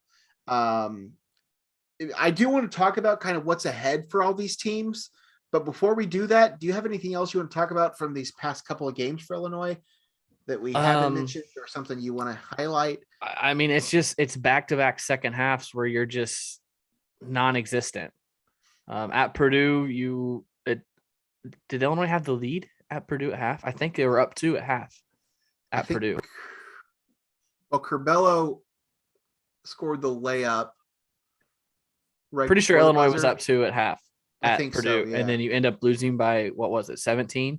I do want to talk about kind of what's ahead for all these teams. But before we do that, do you have anything else you want to talk about from these past couple of games for Illinois that we haven't mentioned, or something you want to highlight? I mean, it's back-to-back second halves where you're just non-existent. At Purdue, did Illinois have the lead at Purdue at half? I think they were up 2 at half at Purdue. Well, Curbelo scored the layup. Right. Pretty sure Illinois was up 2 at half at Purdue. So, yeah. And then you end up losing by, what was it, 16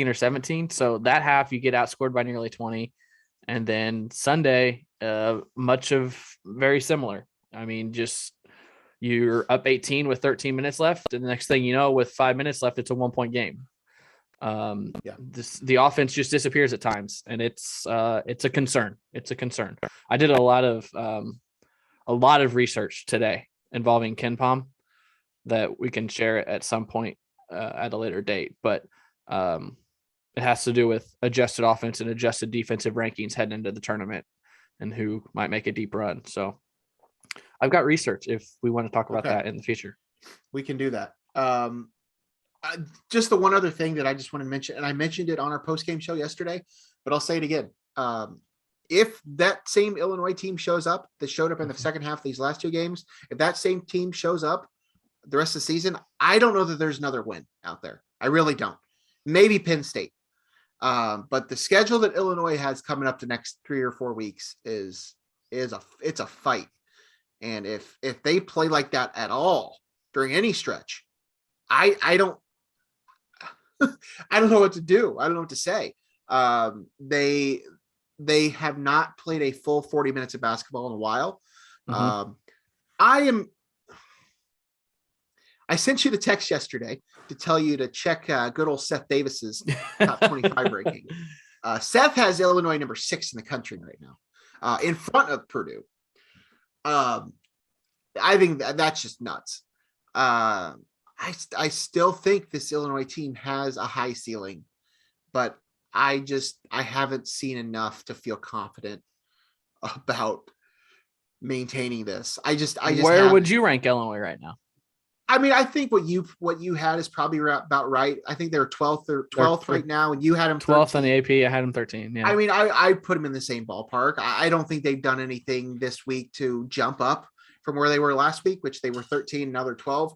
or 17. So that half you get outscored by nearly 20. And then Sunday, very similar. I mean, just you're up 18 with 13 minutes left. And the next thing you know, with 5 minutes left, it's a 1-point game. The offense just disappears at times, and it's a concern. It's a concern. I did a lot of research today involving KenPom that we can share at some point at a later date, but it has to do with adjusted offense and adjusted defensive rankings heading into the tournament and who might make a deep run. So I've got research if we want to talk about that in the future. We can do that. Just the one other thing that I just want to mention, and I mentioned it on our post-game show yesterday, but I'll say it again. If that same Illinois team shows up that showed up in the second half of these last 2 games, if that same team shows up the rest of the season, I don't know that there's another win out there. I really don't. Maybe Penn State. But the schedule that Illinois has coming up the next 3 or 4 weeks it's a fight. And if they play like that at all during any stretch, I don't I don't know what to do. I don't know what to say. They have not played a full 40 minutes of basketball in a while. I sent you the text yesterday to tell you to check good old Seth Davis's top 25 ranking. Seth has Illinois number 6 in the country right now, in front of Purdue. I think that's just nuts. I still think this Illinois team has a high ceiling, but I haven't seen enough to feel confident about maintaining this. I just where would you rank Illinois right now? I mean, I think what you had is probably about right. I think they're 12th right now, and you had them 12th on the AP. I had them 13. Yeah. I mean, I put them in the same ballpark. I don't think they've done anything this week to jump up from where they were last week, which they were 13, now they're 12.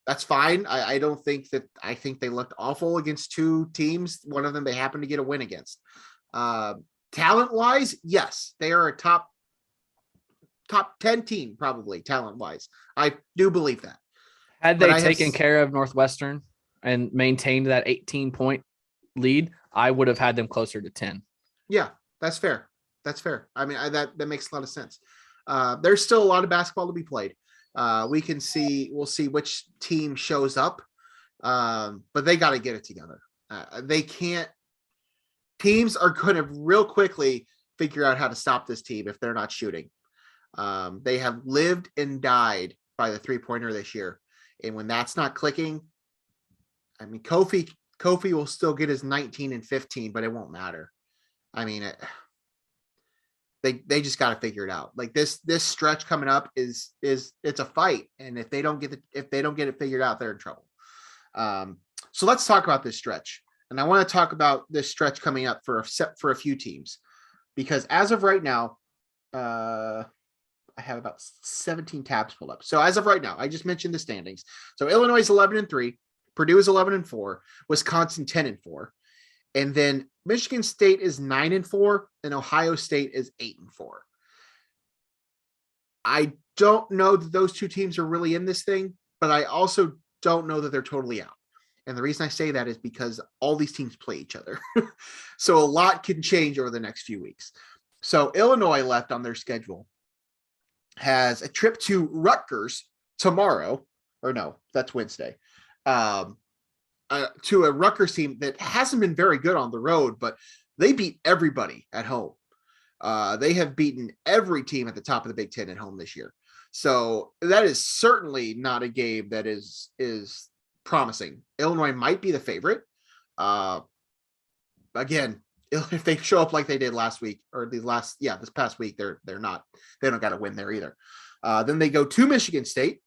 That's fine. I don't think that. I think they looked awful against 2 teams. One of them they happened to get a win against. Talent wise, yes, they are a top 10 team, probably talent wise. I do believe that. Had they taken care of Northwestern and maintained that 18-point lead, I would have had them closer to 10. Yeah, that's fair. I mean, that makes a lot of sense. There's still a lot of basketball to be played. We'll see which team shows up, but they got to get it together. Teams are going to real quickly figure out how to stop this team if they're not shooting. They have lived and died by the 3-pointer this year. And when that's not clicking, I mean, Kofi will still get his 19 and 15, but it won't matter. I mean, they just got to figure it out. Like this stretch coming up it's a fight, and if they don't get it figured out, they're in trouble. So let's talk about this stretch, and I want to talk about this stretch coming up for a few teams, because as of right now, I have about 17 tabs pulled up. So as of right now, I just mentioned the standings. So Illinois is 11-3, Purdue is 11-4, Wisconsin 10-4, and then Michigan State is 9-4, and Ohio State is 8-4. I don't know that those 2 teams are really in this thing, but I also don't know that they're totally out. And the reason I say that is because all these teams play each other. So a lot can change over the next few weeks. So Illinois left on their schedule has a trip to Rutgers tomorrow, or no, that's Wednesday, to a Rutgers team that hasn't been very good on the road, but they beat everybody at home. They have beaten every team at the top of the Big Ten at home this year. So that is certainly not a game that is promising. Illinois might be the favorite. Again, if they show up like they did last week or this past week, they don't got to win there either. Then they go to Michigan State,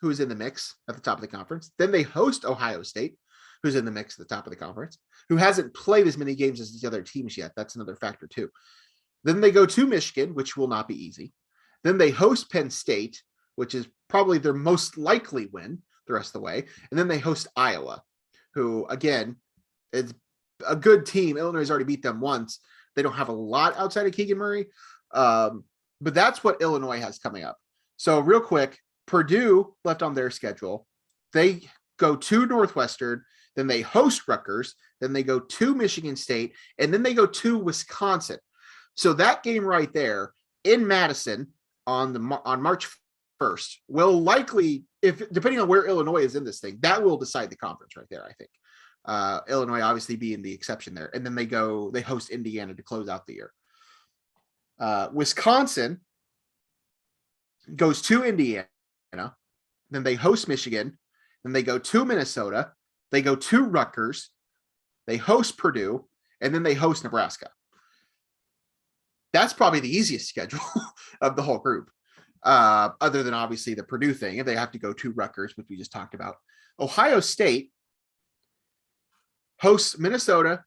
who is in the mix at the top of the conference. Then they host Ohio State, who's in the mix at the top of the conference, who hasn't played as many games as these other teams yet. That's another factor too. Then they go to Michigan, which will not be easy. Then they host Penn State, which is probably their most likely win the rest of the way. And then they host Iowa, who, again, is a good team. Illinois has already beat them once. They don't have a lot outside of Keegan Murray, but that's what Illinois has coming up. So real quick, Purdue left on their schedule. They go to Northwestern, then they host Rutgers, then they go to Michigan State, and then they go to Wisconsin. So that game right there in Madison on March 1st will likely, depending on where Illinois is in this thing, that will decide the conference right there, I think. Illinois obviously being the exception there. And then they host Indiana to close out the year. Wisconsin goes to Indiana, then they host Michigan, then they go to Minnesota, they go to Rutgers, they host Purdue, and then they host Nebraska. That's probably the easiest schedule of the whole group, other than obviously the Purdue thing. If they have to go to Rutgers, which we just talked about. Ohio State hosts Minnesota,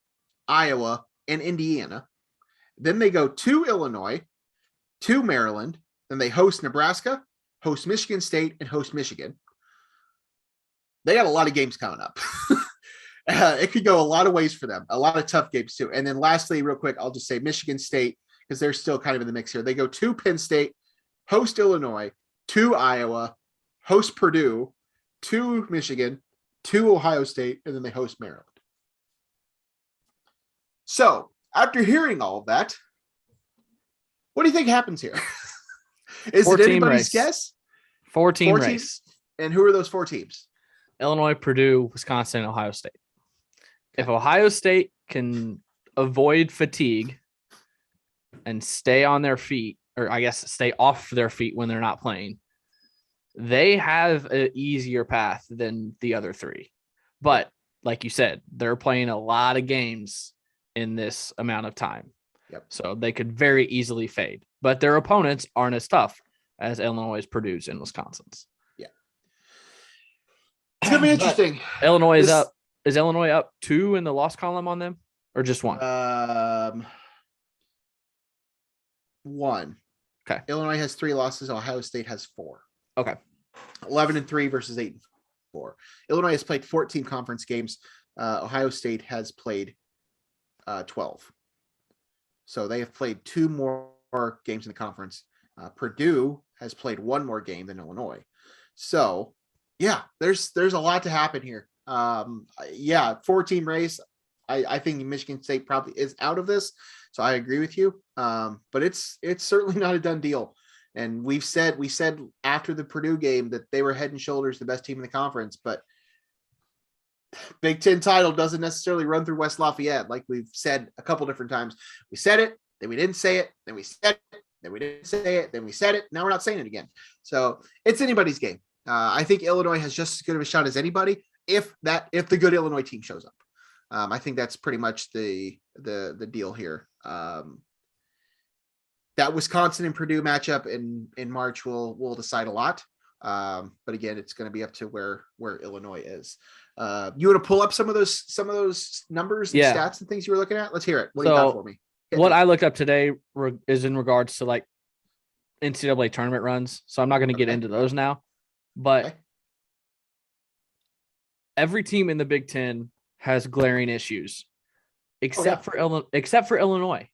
Iowa, and Indiana. Then they go to Illinois, to Maryland. Then they host Nebraska, host Michigan State, and host Michigan. They got a lot of games coming up. It could go a lot of ways for them. A lot of tough games too. And then lastly, real quick, I'll just say Michigan State, because they're still kind of in the mix here. They go to Penn State, host Illinois, to Iowa, host Purdue, to Michigan, to Ohio State, and then they host Maryland. So after hearing all of that, what do you think happens here? Is it anybody's guess? 4-team race. Teams? And who are those 4 teams? Illinois, Purdue, Wisconsin, and Ohio State. If Ohio State can avoid fatigue and stay on their feet, or I guess stay off their feet when they're not playing, they have an easier path than the other 3. But like you said, they're playing a lot of games in this amount of time. Yep. So they could very easily fade. But their opponents aren't as tough as Illinois, Purdue's, and Wisconsin's. Yeah. It's going to be interesting. Illinois is up. Is Illinois up 2 in the loss column on them, or just 1? 1. Okay. Illinois has 3 losses. Ohio State has 4. Okay. 11-3 versus 8-4. Illinois has played 14 conference games. Ohio State has played 12. So they have played 2 more games in the conference. Purdue has played 1 more game than Illinois. So yeah, there's a lot to happen here. 4-team race. I think Michigan State probably is out of this. So I agree with you. But it's certainly not a done deal. And we said after the Purdue game that they were head and shoulders the best team in the conference, but Big Ten title doesn't necessarily run through West Lafayette. Like we've said a couple different times. We said it, then we didn't say it, then we said it, then we didn't say it, then we said it. Now we're not saying it again. So it's anybody's game. I think Illinois has just as good of a shot as anybody if the good Illinois team shows up. I think that's pretty much the deal here. That Wisconsin and Purdue matchup in March will decide a lot. But again, it's going to be up to where Illinois is. You want to pull up some of those numbers and stats and things you were looking at? Let's hear it. What do you got for me? What I looked up today is in regards to like NCAA tournament runs. So I'm not going to get into those now, but every team in the Big Ten has glaring issues except for Illinois.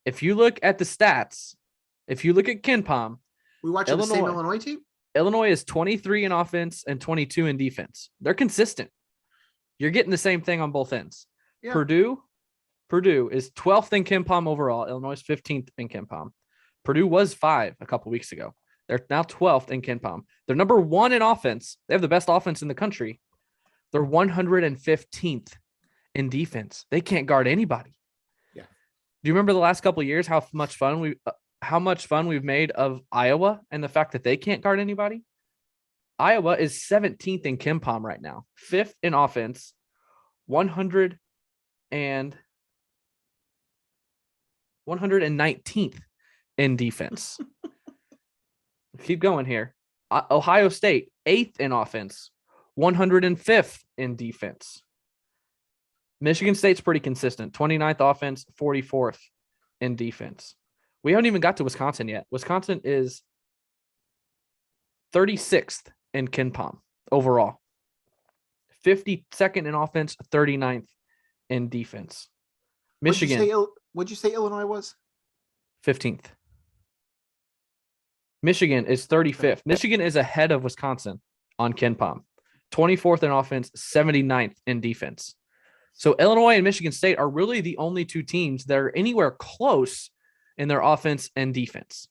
If you look at the stats, if you look at KenPom, we watch the same Illinois team. Illinois is 23 in offense and 22 in defense. They're consistent. You're getting the same thing on both ends. Yeah. Purdue is 12th in KenPom overall. Illinois is 15th in KenPom. Purdue was 5 a couple weeks ago. They're now 12th in KenPom. They're number 1 in offense. They have the best offense in the country. They're 115th in defense. They can't guard anybody. Yeah. Do you remember the last couple of years how much fun we've made of Iowa and the fact that they can't guard anybody? Iowa is 17th in KenPom right now, 5th in offense, 119th in defense. Keep going here. Ohio State, 8th in offense, 105th in defense. Michigan State's pretty consistent, 29th offense, 44th in defense. We haven't even got to Wisconsin yet. Wisconsin is 36th in KenPom overall, 52nd in offense, 39th in defense. Michigan. What'd you say Illinois was? 15th. Michigan is 35th. Michigan is ahead of Wisconsin on KenPom. 24th in offense, 79th in defense. So Illinois and Michigan State are really the only 2 teams that are anywhere close in their offense and defense.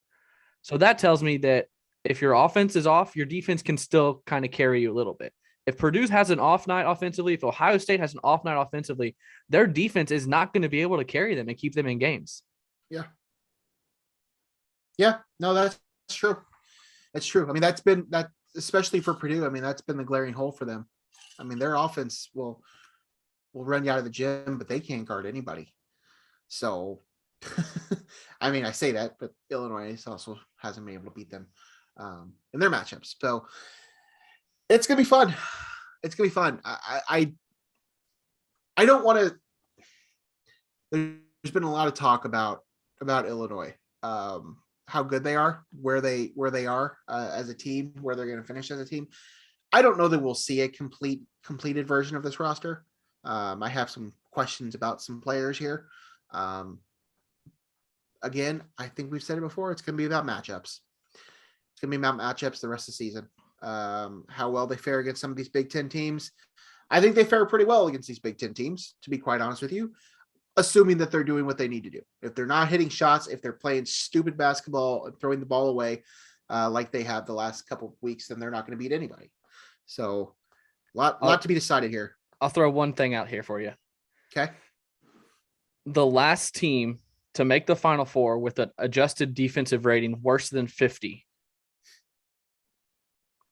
So that tells me that if your offense is off, your defense can still kind of carry you a little bit. If Purdue has an off night offensively, if Ohio State has an off night offensively, their defense is not going to be able to carry them and keep them in games. Yeah. Yeah. No, that's true. That's true. I mean, that's been that, especially for Purdue. I mean, that's been the glaring hole for them. I mean, their offense will run you out of the gym, but they can't guard anybody. So, I mean, I say that, but Illinois also hasn't been able to beat them in their matchups. So it's going to be fun. It's going to be fun. I don't want to, there's been a lot of talk about Illinois, how good they are, where they are as a team, where they're going to finish as a team. I don't know that we'll see a completed version of this roster. I have some questions about some players here. Again, I think we've said it before. It's going to be about matchups. It's going to be about matchups the rest of the season. How well they fare against some of these Big Ten teams. I think they fare pretty well against these Big Ten teams, to be quite honest with you, assuming that they're doing what they need to do. If they're not hitting shots, if they're playing stupid basketball and throwing the ball away like they have the last couple of weeks, then they're not going to beat anybody. So lot to be decided here. I'll throw one thing out here for you. Okay. The last team to make the Final Four with an adjusted defensive rating worse than 50,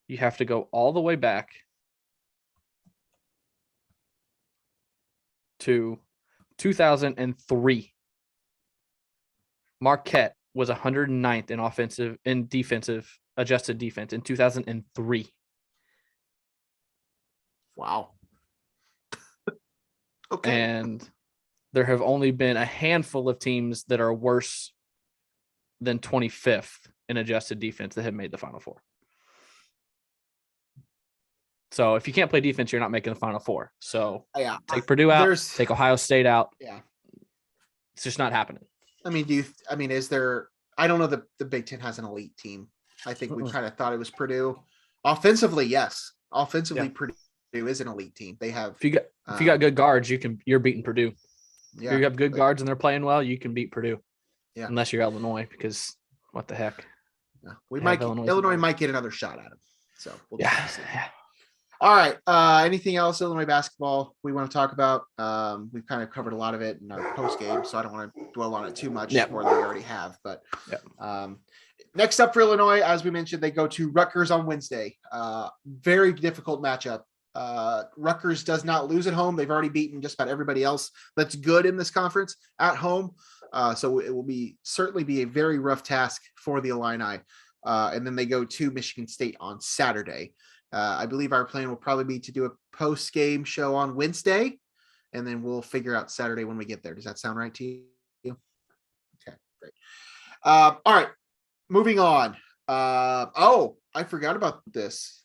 you have to go all the way back to 2003. Marquette was 109th in defensive adjusted defense in 2003. Wow. Okay. And there have only been a handful of teams that are worse than 25th in adjusted defense that have made the Final Four. So if you can't play defense, you're not making the Final Four. So take Purdue out, take Ohio State out. Yeah. It's just not happening. I mean, is there, I don't know that the Big Ten has an elite team. I think we kind of thought it was Purdue. Offensively, yes. Offensively, Purdue is an elite team. They have, if you got good guards, you're beating Purdue. Yeah, if you have good guards and they're playing well, you can beat Purdue. Yeah. Unless you're Illinois, because what the heck? Yeah. Illinois might get another shot at him. So we'll just see. All right. Anything else Illinois basketball we want to talk about? We've kind of covered a lot of it in our post game, so I don't want to dwell on it too much more than we already have. But next up for Illinois, as we mentioned, they go to Rutgers on Wednesday. Very difficult matchup. Rutgers does not lose at home. They've already beaten just about everybody else that's good in this conference at home. So it will certainly be a very rough task for the Illini. And then they go to Michigan State on Saturday. I believe our plan will probably be to do a post-game show on Wednesday, and then we'll figure out Saturday when we get there. Does that sound right to you? Okay, great. All right, moving on. I forgot about this.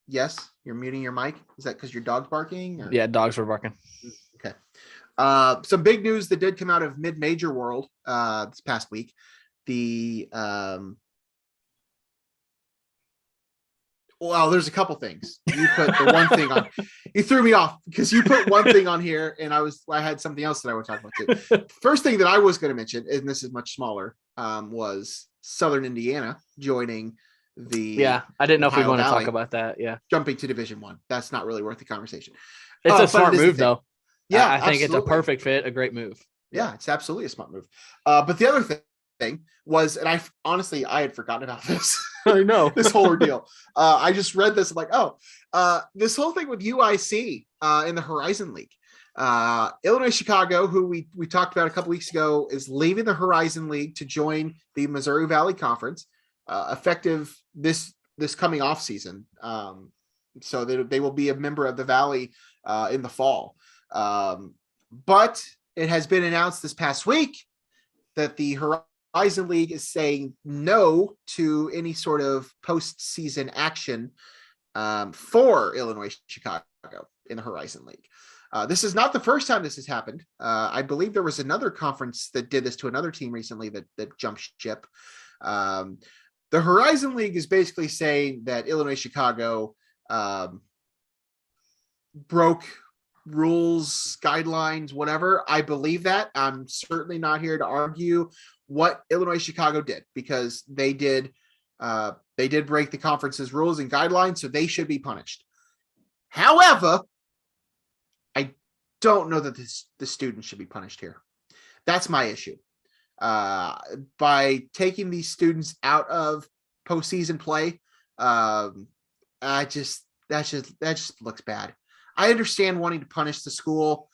Yes, you're muting your mic. Is that because your dog's barking? Or? Yeah, dogs were barking. Okay. Some big news that did come out of mid-major world this past week. The Well, there's a couple things. You put the one thing on. You threw me off because you put one thing on here, and I had something else that I would talk about too. First thing that I was going to mention, and this is much smaller, was Southern Indiana joining the. Yeah, I didn't know if we want to Valley, talk about that. Yeah, jumping to Division I. That's not really worth the conversation. It's a smart move, though. Yeah, I think it's a perfect fit, a great move. Yeah, it's absolutely a smart move. But the other thing was, and I had forgotten about this. I know this whole ordeal. I just read this. I'm like, this whole thing with UIC in the Horizon League. Illinois Chicago, who we talked about a couple weeks ago, is leaving the Horizon League to join the Missouri Valley Conference, effective this coming off season. So they will be a member of the Valley in the fall. But it has been announced this past week that the Horizon League is saying no to any sort of postseason action for Illinois Chicago in the Horizon League. This is not the first time this has happened. I believe there was another conference that did this to another team recently that jumped ship. The Horizon League is basically saying that Illinois Chicago broke rules, guidelines, whatever. I believe that. I'm certainly not here to argue what Illinois Chicago did, because they did break the conference's rules and guidelines, so they should be punished. However, I don't know that the students should be punished here. That's my issue. By taking these students out of postseason play, that just looks bad. I understand wanting to punish the school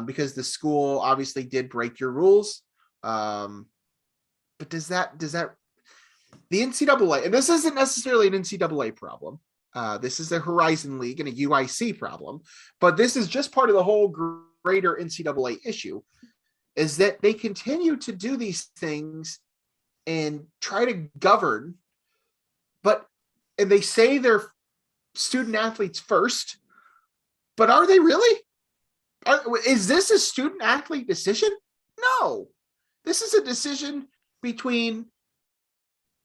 because the school obviously did break your rules. But does that the NCAA, and this isn't necessarily an NCAA problem. This is a Horizon League and a UIC problem, but this is just part of the whole greater NCAA issue, is that they continue to do these things and try to govern, and they say they're student athletes first, but are they really? Is this a student athlete decision? No, this is a decision between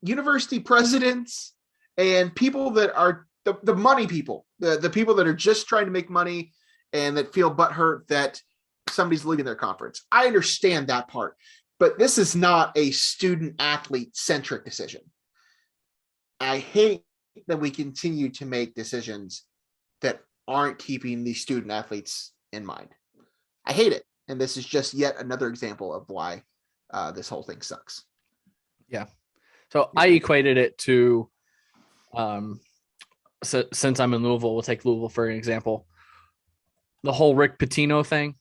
university presidents and people that are the money people, the people that are just trying to make money and that feel butthurt that somebody's leaving their conference. I understand that part, but this is not a student athlete centric decision. I hate that we continue to make decisions that aren't keeping the student athletes in mind. I hate it. And this is just yet another example of why this whole thing sucks. Yeah. So I equated it to, since I'm in Louisville, we'll take Louisville for an example. The whole Rick Pitino thing,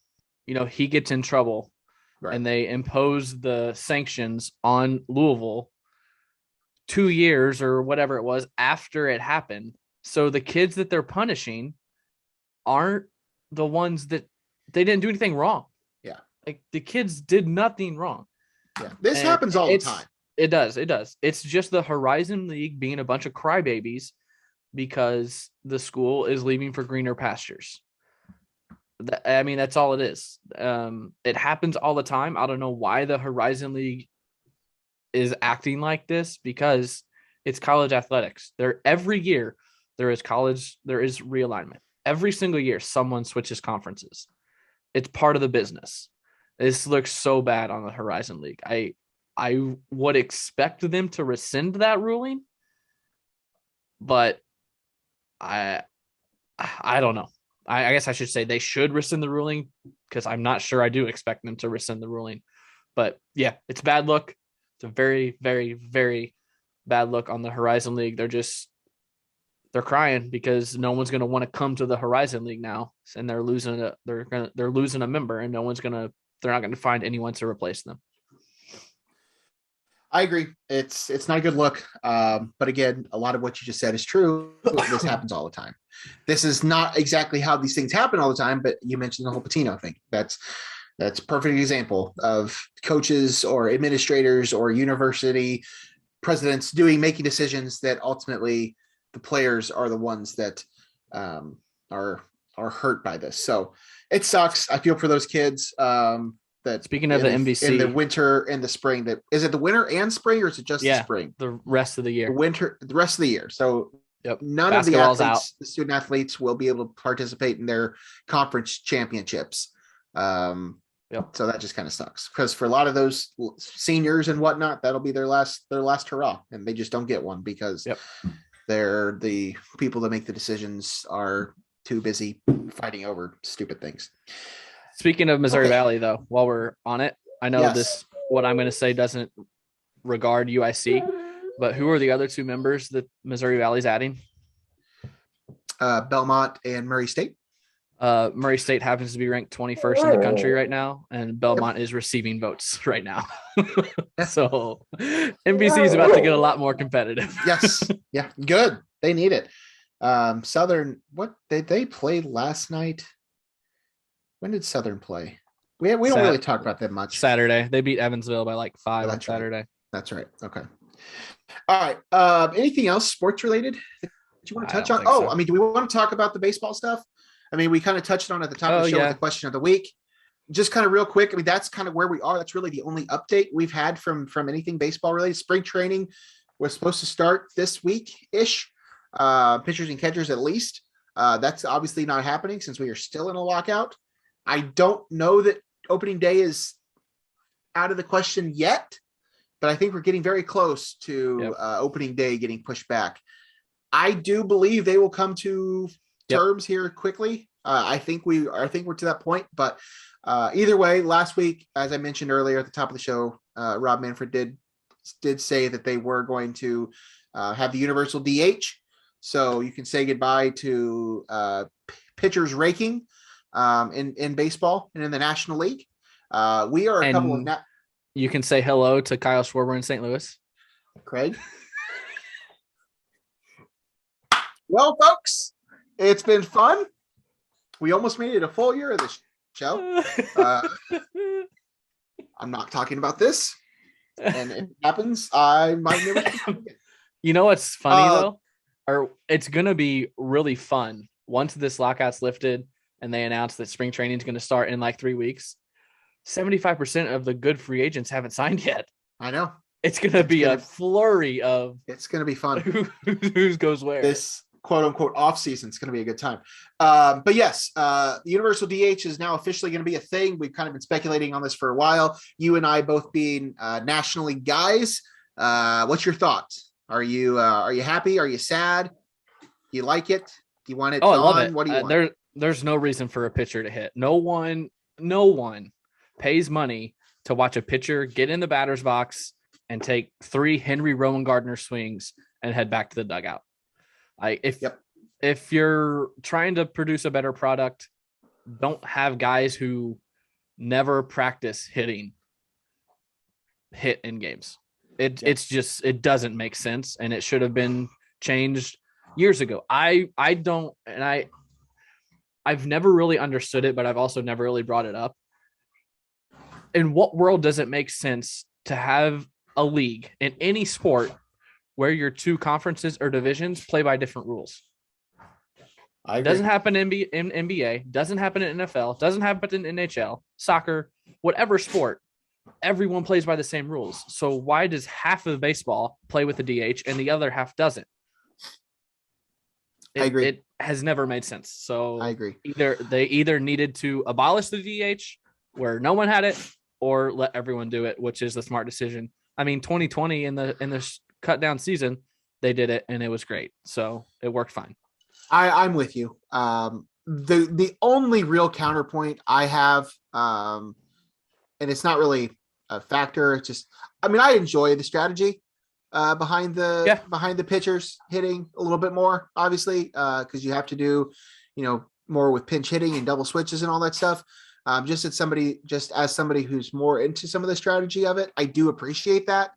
he gets in trouble, right, and they impose the sanctions on Louisville 2 years or whatever it was after it happened. So the kids that they're punishing aren't the ones that they didn't do anything wrong. Yeah. Like the kids did nothing wrong. Yeah. This happens all the time. It does. It's just the Horizon League being a bunch of crybabies because the school is leaving for greener pastures. That's all it is. It happens all the time. I don't know why the Horizon League is acting like this, because it's college athletics. Every year there is realignment. Every single year someone switches conferences. It's part of the business. This looks so bad on the Horizon League. I would expect them to rescind that ruling, but I don't know. I guess I should say they should rescind the ruling, because I'm not sure I do expect them to rescind the ruling. But yeah, it's bad look. It's a very, very, very bad look on the Horizon League. They're crying because no one's going to want to come to the Horizon League now, and they're losing a member, and they're not going to find anyone to replace them. I agree. It's not a good look. But again, a lot of what you just said is true. This happens all the time. This is not exactly how these things happen all the time, but you mentioned the whole Pitino thing. That's a perfect example of coaches or administrators or university presidents making decisions that ultimately the players are the ones that are hurt by this. So it sucks. I feel for those kids. That speaking of the MVC in the winter and the spring, is it the winter and spring, or is it just the spring? The rest of the year. The rest of the year. So Yep. None of the athletes, the student athletes, will be able to participate in their conference championships. So that just kind of sucks, because for a lot of those seniors and whatnot, that'll be their last hurrah, and they just don't get one because they're the people that make the decisions are too busy fighting over stupid things. Speaking of Missouri Valley, though, while we're on it, I know what I'm going to say doesn't regard UIC, but who are the other two members that Missouri Valley's adding? Belmont and Murray State. Murray State happens to be ranked 21st in the country right now, and Belmont is receiving votes right now. So NBC is about to get a lot more competitive. Yes. Yeah. Good. They need it. Southern, what did they play last night? When did Southern play? We don't really talk about them much. Saturday. They beat Evansville by like 5 on Saturday. Right. That's right. Okay. All right. Anything else sports related that you want to touch on? I mean, do we want to talk about the baseball stuff? I mean, we kind of touched on at the top of the show with the question of the week. Just kind of real quick. I mean, that's kind of where we are. That's really the only update we've had from anything baseball related. Spring training was supposed to start this week-ish. Pitchers and catchers at least. That's obviously not happening since we are still in a lockout. I don't know that opening day is out of the question yet, but I think we're getting very close to opening day getting pushed back. I do believe they will come to terms here quickly. I think we're to that point, but either way, last week, as I mentioned earlier at the top of the show, Rob Manfred did say that they were going to have the universal DH. So you can say goodbye to pitchers raking in baseball and in the National League. We are a couple of you can say hello to Kyle Schwarber in St. Louis. Craig. Well, folks, it's been fun. We almost made it a full year of this show. I'm not talking about this. And if it happens, I might never. You know what's funny though? Or it's going to be really fun once this lockout's lifted and they announce that spring training is going to start in like 3 weeks. 75% of the good free agents haven't signed yet. I know. It's going to be a flurry of. It's going to be fun. Who goes where? This quote unquote off season is going to be a good time. But yes, the universal DH is now officially going to be a thing. We've kind of been speculating on this for a while. You and I both being National League guys. What's your thoughts? Are you happy? Are you sad? Do you like it? Do you want it? I love it. What do you want? There's no reason for a pitcher to hit. No one pays money to watch a pitcher get in the batter's box and take 3 Henry Rowan Gardner swings and head back to the dugout. If you're trying to produce a better product, don't have guys who never practice hit in games. It's just, it doesn't make sense, and it should have been changed years ago. I've never really understood it, but I've also never really brought it up. In what world does it make sense to have a league in any sport where your 2 conferences or divisions play by different rules? It doesn't happen in NBA, doesn't happen in NFL, doesn't happen in NHL, soccer, whatever sport. Everyone plays by the same rules. So why does half of baseball play with the DH and the other half doesn't? I agree. It has never made sense. So I agree. They either needed to abolish the DH where no one had it, or let everyone do it, which is the smart decision. I mean, 2020 in the cut down season, they did it and it was great. So it worked fine. I'm with you. The only real counterpoint I have, and it's not really a factor. It's just, I mean, I enjoy the strategy behind the pitchers hitting a little bit more, obviously, because you have to do, more with pinch hitting and double switches and all that stuff. Just as somebody who's more into some of the strategy of it, I do appreciate that.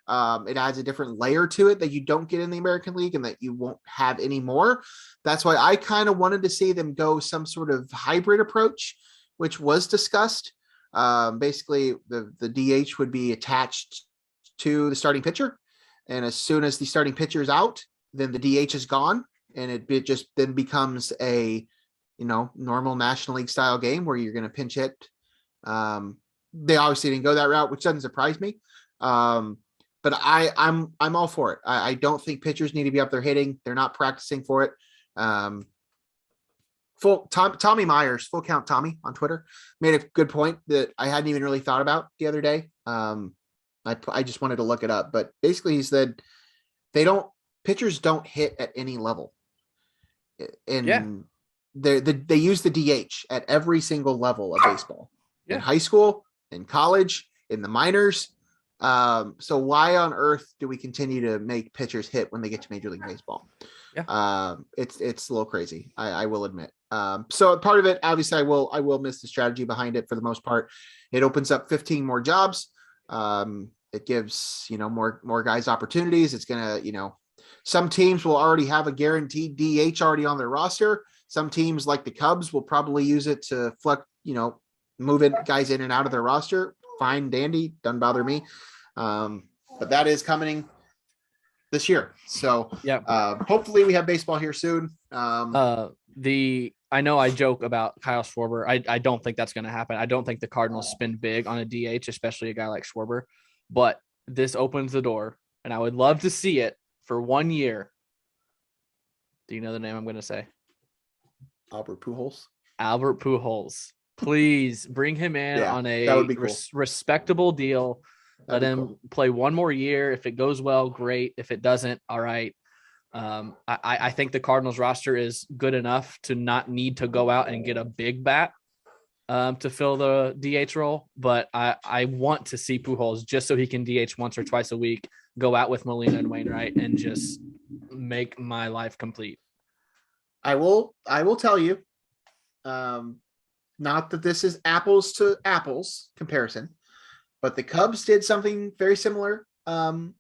It adds a different layer to it that you don't get in the American League and that you won't have anymore. That's why I kind of wanted to see them go some sort of hybrid approach, which was discussed. Basically, the DH would be attached to the starting pitcher, and as soon as the starting pitcher is out, then the DH is gone, and it just then becomes a normal National League style game where you're going to pinch hit. They obviously didn't go that route, which doesn't surprise me. but I'm all for it. I don't think pitchers need to be up there hitting. They're not practicing for it. Tommy Myers, Full Count Tommy on Twitter, made a good point that I hadn't even really thought about the other day. I just wanted to look it up, but basically he said pitchers don't hit at any level. And they use the DH at every single level of baseball. In high school, in college, in the minors. So why on earth do we continue to make pitchers hit when they get to Major League Baseball? It's a little crazy. I will admit. So part of it, obviously, I will miss the strategy behind it for the most part. It opens up 15 more jobs. It gives more guys opportunities. It's gonna some teams will already have a guaranteed DH already on their roster. Some teams like the Cubs will probably use it to move guys in and out of their roster. Fine, dandy, doesn't bother me. But that is coming this year. So hopefully we have baseball here soon. I know I joke about Kyle Schwarber. I don't think that's going to happen. I don't think the Cardinals spend big on a DH, especially a guy like Schwarber. But this opens the door, and I would love to see it for 1 year. Do you know the name I'm going to say? Albert Pujols. Please bring him in on a cool. Respectable deal. Let him play 1 more year. If it goes well, great. If it doesn't, all right. I think the Cardinals roster is good enough to not need to go out and get a big bat to fill the DH role. But I want to see Pujols just so he can DH once or twice a week, go out with Molina and Wainwright, and just make my life complete. I will tell you, not that this is apples to apples comparison, but the Cubs did something very similar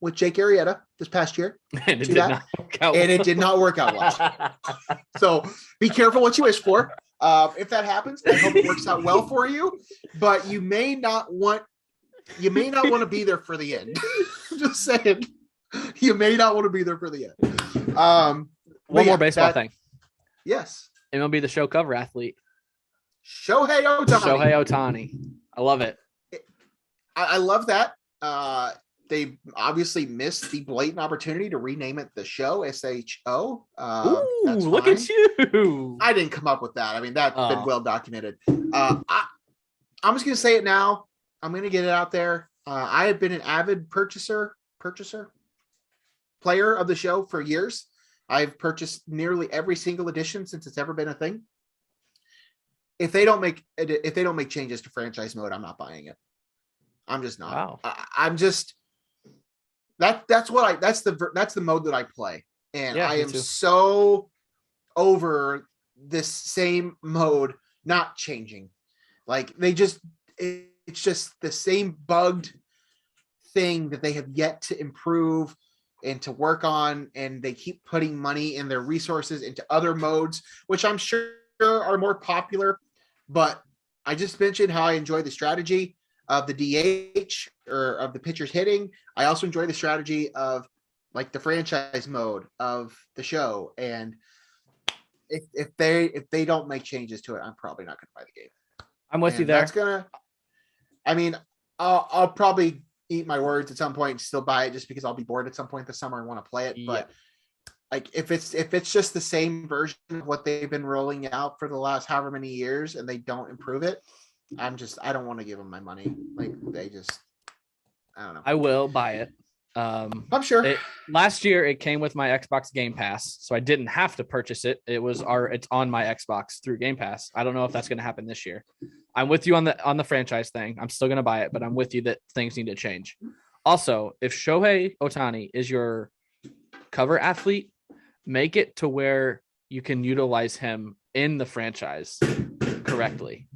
with Jake Arrieta this past year. And it did not work out well. So be careful what you wish for. If that happens, I hope it works out well for you, but you may not want to be there for the end. Just saying, you may not want to be there for the end. One more baseball thing. Yes. MLB The Show cover athlete. Shohei Ohtani. I love it. I love that. They obviously missed the blatant opportunity to rename it The Show, SHO. Look at you. I didn't come up with that. I mean, that's been well documented. I'm just going to say it now. I'm going to get it out there. I have been an avid player of the show for years. I've purchased nearly every single edition since it's ever been a thing. If they don't make changes to franchise mode, I'm not buying it. I'm just not. Wow. I'm just that's the mode that I play, and I am so over this same mode not changing. Like it's just the same bugged thing that they have yet to improve and to work on, and they keep putting money and their resources into other modes, which I'm sure are more popular. But I just mentioned how I enjoy the strategy of the DH or of the pitchers hitting. I also enjoy the strategy of like the franchise mode of the show. And if they don't make changes to it, I'm probably not going to buy the game. I'm with you there. I'll probably eat my words at some point and still buy it just because I'll be bored at some point this summer and want to play it. But like if it's just the same version of what they've been rolling out for the last however many years and they don't improve it, I don't want to give them my money. Like I don't know. I will buy it. I'm sure. Last year it came with my Xbox Game Pass, so I didn't have to purchase it. It's on my Xbox through Game Pass. I don't know if that's going to happen this year. I'm with you on the franchise thing. I'm still going to buy it, but I'm with you that things need to change. Also, if Shohei Ohtani is your cover athlete, make it to where you can utilize him in the franchise correctly.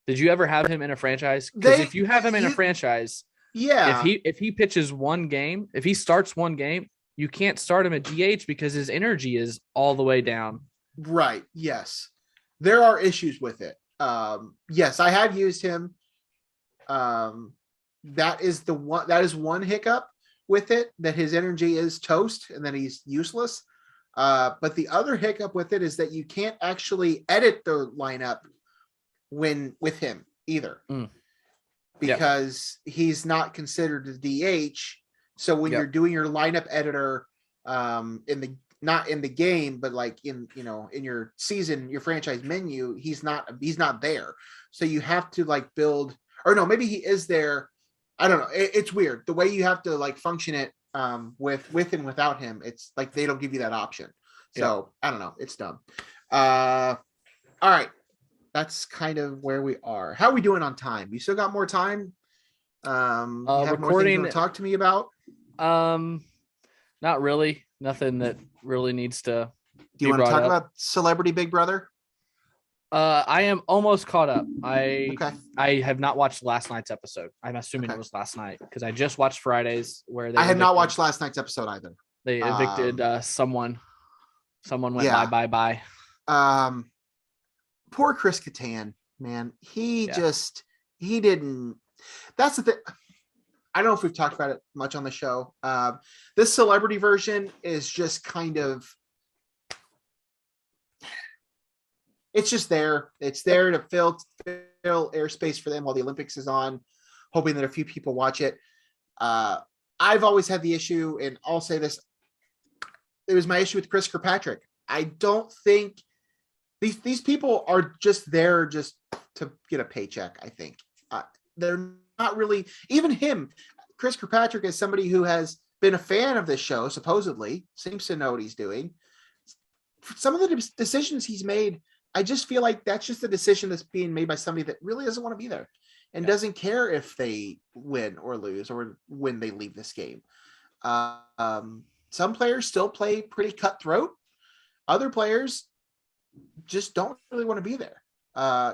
Did you ever have him in a franchise? Because if you have him in a franchise, if he pitches one game, if he starts one game, you can't start him at DH because his energy is all the way down. Right. Yes. There are issues with it. Yes, I have used him. That is one hiccup with it, that his energy is toast and that he's useless. But the other hiccup with it is that you can't actually edit the lineup with him either, because he's not considered a DH So when Yep. you're doing your lineup editor, not in the game, but like in your season, your franchise menu, he's not there. So you have to like build, or no, maybe he is there. I don't know. It's weird the way you have to like function it with and without him. It's like they don't give you that option. So I don't know. It's dumb. All right. That's kind of where we are. How are we doing on time? You still got more time? You have more things you want to talk to me about? Not really. Nothing that really needs to. Do you want to talk about Celebrity Big Brother? I am almost caught up. Okay. I have not watched last night's episode. I'm assuming it was last night because I just watched Friday's where they. I had not watched last night's episode either. They evicted someone. Someone went bye. Poor Chris Kattan, man. He didn't. That's the thing. I don't know if we've talked about it much on the show. This celebrity version is just kind of. It's just there. It's there to fill airspace for them while the Olympics is on, hoping that a few people watch it. I've always had the issue, and I'll say this. It was my issue with Chris Kirkpatrick. I don't think these people are just there just to get a paycheck, I think. They're not really, even him, Chris Kirkpatrick is somebody who has been a fan of this show, supposedly, seems to know what he's doing. Some of the decisions he's made, I just feel like that's just a decision that's being made by somebody that really doesn't want to be there and doesn't care if they win or lose or when they leave this game. Some players still play pretty cutthroat. Other players just don't really want to be there.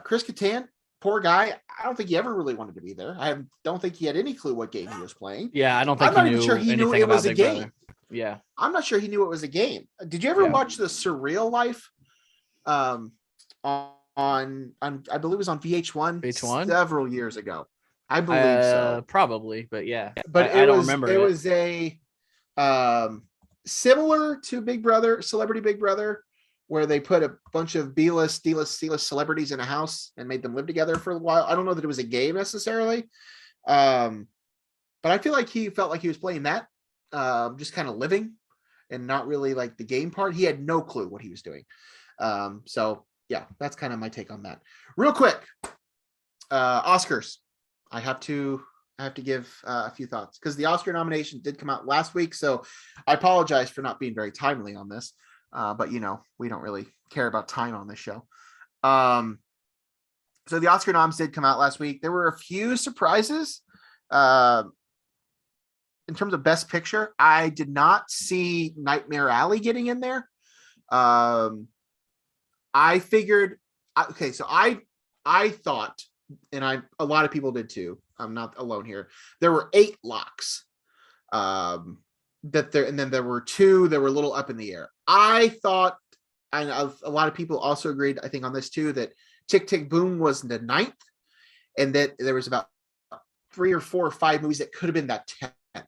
Chris Kattan, poor guy. I don't think he ever really wanted to be there. I don't think he had any clue what game he was playing. Yeah, I don't think I'm not even sure he knew it was a game. Brother. Yeah. I'm not sure he knew it was a game. Did you ever watch The Surreal Life? On I believe it was on VH1 several years ago. I believe so. Probably, but yeah. But I don't remember. It was a similar to Big Brother, Celebrity Big Brother, where they put a bunch of B-list, D-list, C-list celebrities in a house and made them live together for a while. I don't know that it was a game necessarily. But I feel like he felt like he was playing that, just kind of living and not really like the game part. He had no clue what he was doing. So yeah, that's kind of my take on that. Real quick, Oscars. I have to give a few thoughts because the Oscar nomination did come out last week. So I apologize for not being very timely on this. But we don't really care about time on this show. So the Oscar noms did come out last week. There were a few surprises. In terms of Best Picture, I did not see Nightmare Alley getting in there. I figured, okay, so I thought, and a lot of people did too. I'm not alone here. There were 8 locks. And then there were 2 that were a little up in the air. I thought, and a lot of people also agreed, I think on this too, that Tick Tick Boom was the 9th, and that there was about 3 or 4 or 5 movies that could have been that 10th.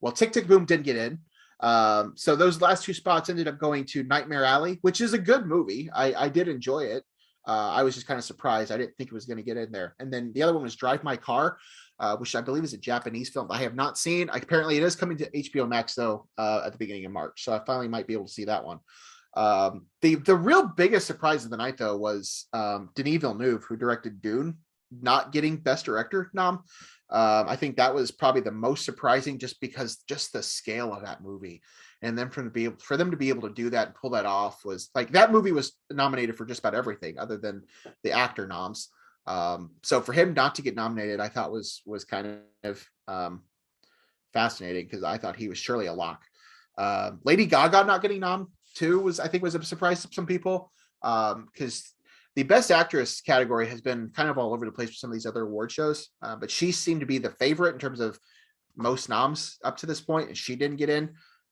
Well, Tick Tick Boom didn't get in. So those last 2 spots ended up going to Nightmare Alley, which is a good movie. I did enjoy it. I was just kind of surprised. I didn't think it was going to get in there. And then the other one was Drive My Car, which I believe is a Japanese film I have not seen. Apparently it is coming to HBO Max though, at the beginning of March. So I finally might be able to see that one. The real biggest surprise of the night though was Denis Villeneuve, who directed Dune, not getting Best Director nom. I think that was probably the most surprising just because just the scale of that movie. And then for them to be able to do that and pull that off was like, that movie was nominated for just about everything other than the actor noms. So for him not to get nominated, I thought was kind of fascinating because I thought he was surely a lock. Lady Gaga not getting nom too was a surprise to some people because the Best Actress category has been kind of all over the place for some of these other award shows, but she seemed to be the favorite in terms of most noms up to this point, and she didn't get in.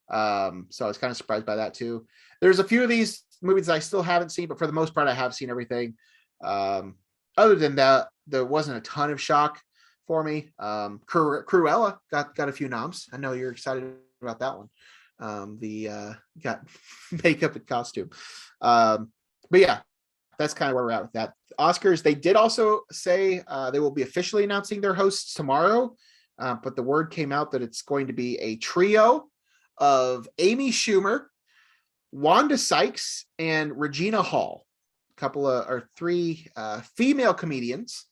So I was kind of surprised by that too. There's a few of these movies I still haven't seen, but for the most part, I have seen everything. Other than that, there wasn't a ton of shock for me. Cruella got a few noms. I know you're excited about that one. Got makeup and costume. But yeah, that's kind of where we're at with that. Oscars, they did also say they will be officially announcing their hosts tomorrow. but the word came out that it's going to be a trio of Amy Schumer, Wanda Sykes, and Regina Hall. Three female comedians.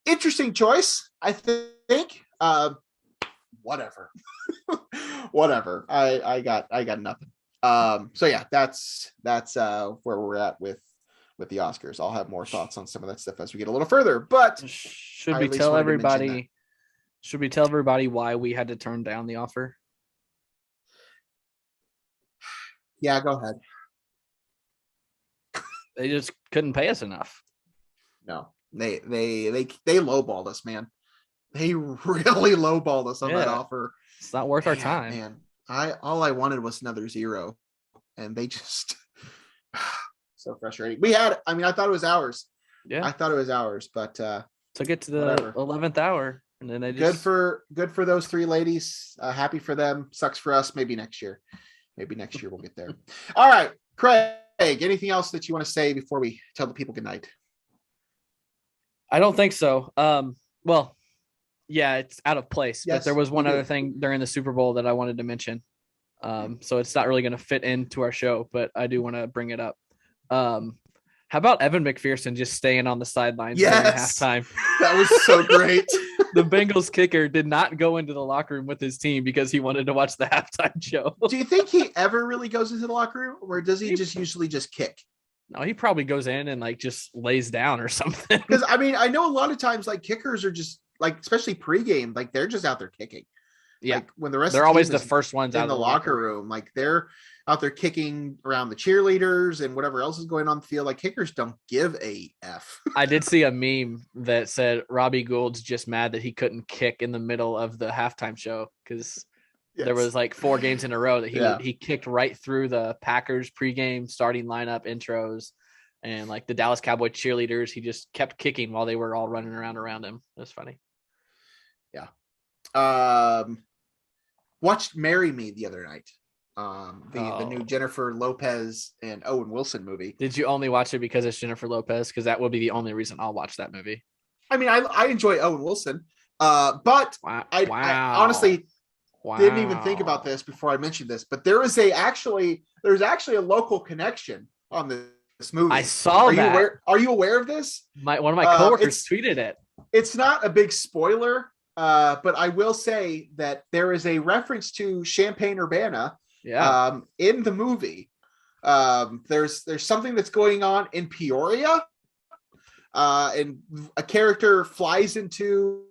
Interesting choice, I think. Whatever. Whatever. I got nothing. So yeah, that's where we're at with the Oscars. I'll have more thoughts on some of that stuff as we get a little further. But should we tell everybody why we had to turn down the offer? Yeah, go ahead. They just couldn't pay us enough. No, they lowballed us, man. They really lowballed us on that offer. It's not worth our time, man. All I wanted was another zero, and they just so frustrating. I thought it was ours. Yeah, I thought it was ours, but took it to the 11th hour, and then they just good for those three ladies. Happy for them. Sucks for us. Maybe next year we'll get there. All right, Craig. Anything else that you want to say before we tell the people good night? I don't think so. Well, yeah, it's out of place. Yes, but there was one other thing during the Super Bowl that I wanted to mention. So it's not really going to fit into our show, but I do want to bring it up. How about Evan McPherson just staying on the sidelines during halftime? That was so great. The Bengals kicker did not go into the locker room with his team because he wanted to watch the halftime show. Do you think he ever really goes into the locker room, or does he just usually just kick? No, he probably goes in and like just lays down or something. Because I know a lot of times like kickers are just like, especially pregame, like they're just out there kicking. Yeah, like when the rest they're always the first ones out in the locker room. Like they're out there kicking around the cheerleaders and whatever else is going on the field. Like kickers don't give a F. I did see a meme that said Robbie Gould's just mad that he couldn't kick in the middle of the halftime show because there was like 4 games in a row that he kicked right through the Packers pregame starting lineup intros and like the Dallas Cowboy cheerleaders. He just kept kicking while they were all running around him. It was funny. Yeah. Watched Marry Me the other night. The new Jennifer Lopez and Owen Wilson movie. Did you only watch it because it's Jennifer Lopez? Because that would be the only reason I'll watch that movie. I mean, I enjoy Owen Wilson, but I honestly didn't even think about this before I mentioned this. But there's actually a local connection on this movie. I saw that. Are you aware of this? One of my coworkers tweeted it. It's not a big spoiler, but I will say that there is a reference to Champagne Urbana. Yeah. In the movie, there's something that's going on in Peoria, and a character flies into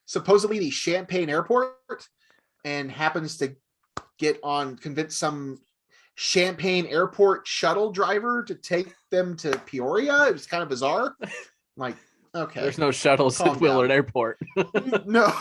supposedly the Champagne airport and happens to convince some Champagne airport shuttle driver to take them to Peoria. It was kind of bizarre. Like, okay, there's no shuttles at Willard Airport. No.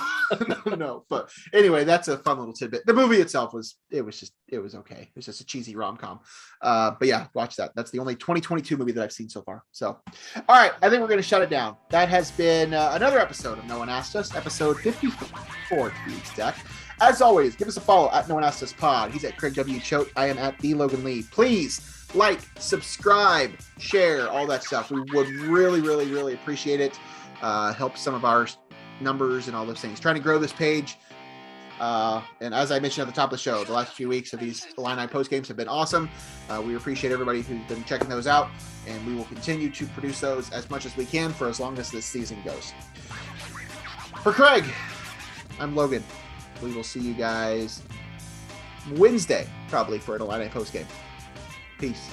But anyway, that's a fun little tidbit. The movie itself was okay. It was just a cheesy rom-com. But yeah, watch that. That's the only 2022 movie that I've seen so far. So, all right, I think we're going to shut it down. That has been another episode of No One Asked Us, episode 54 to be exact. As always, give us a follow at No One Asked Us Pod. He's at Craig W. Choate. I am at the Logan Lee. Please like, subscribe, share, all that stuff. We would really, really, really appreciate it. Help some of our numbers and all those things. Trying to grow this page. And as I mentioned at the top of the show, the last few weeks of these Illini post games have been awesome. We appreciate everybody who's been checking those out, and we will continue to produce those as much as we can for as long as this season goes. For Craig, I'm Logan. We will see you guys Wednesday, probably, for an Illini post game. Peace.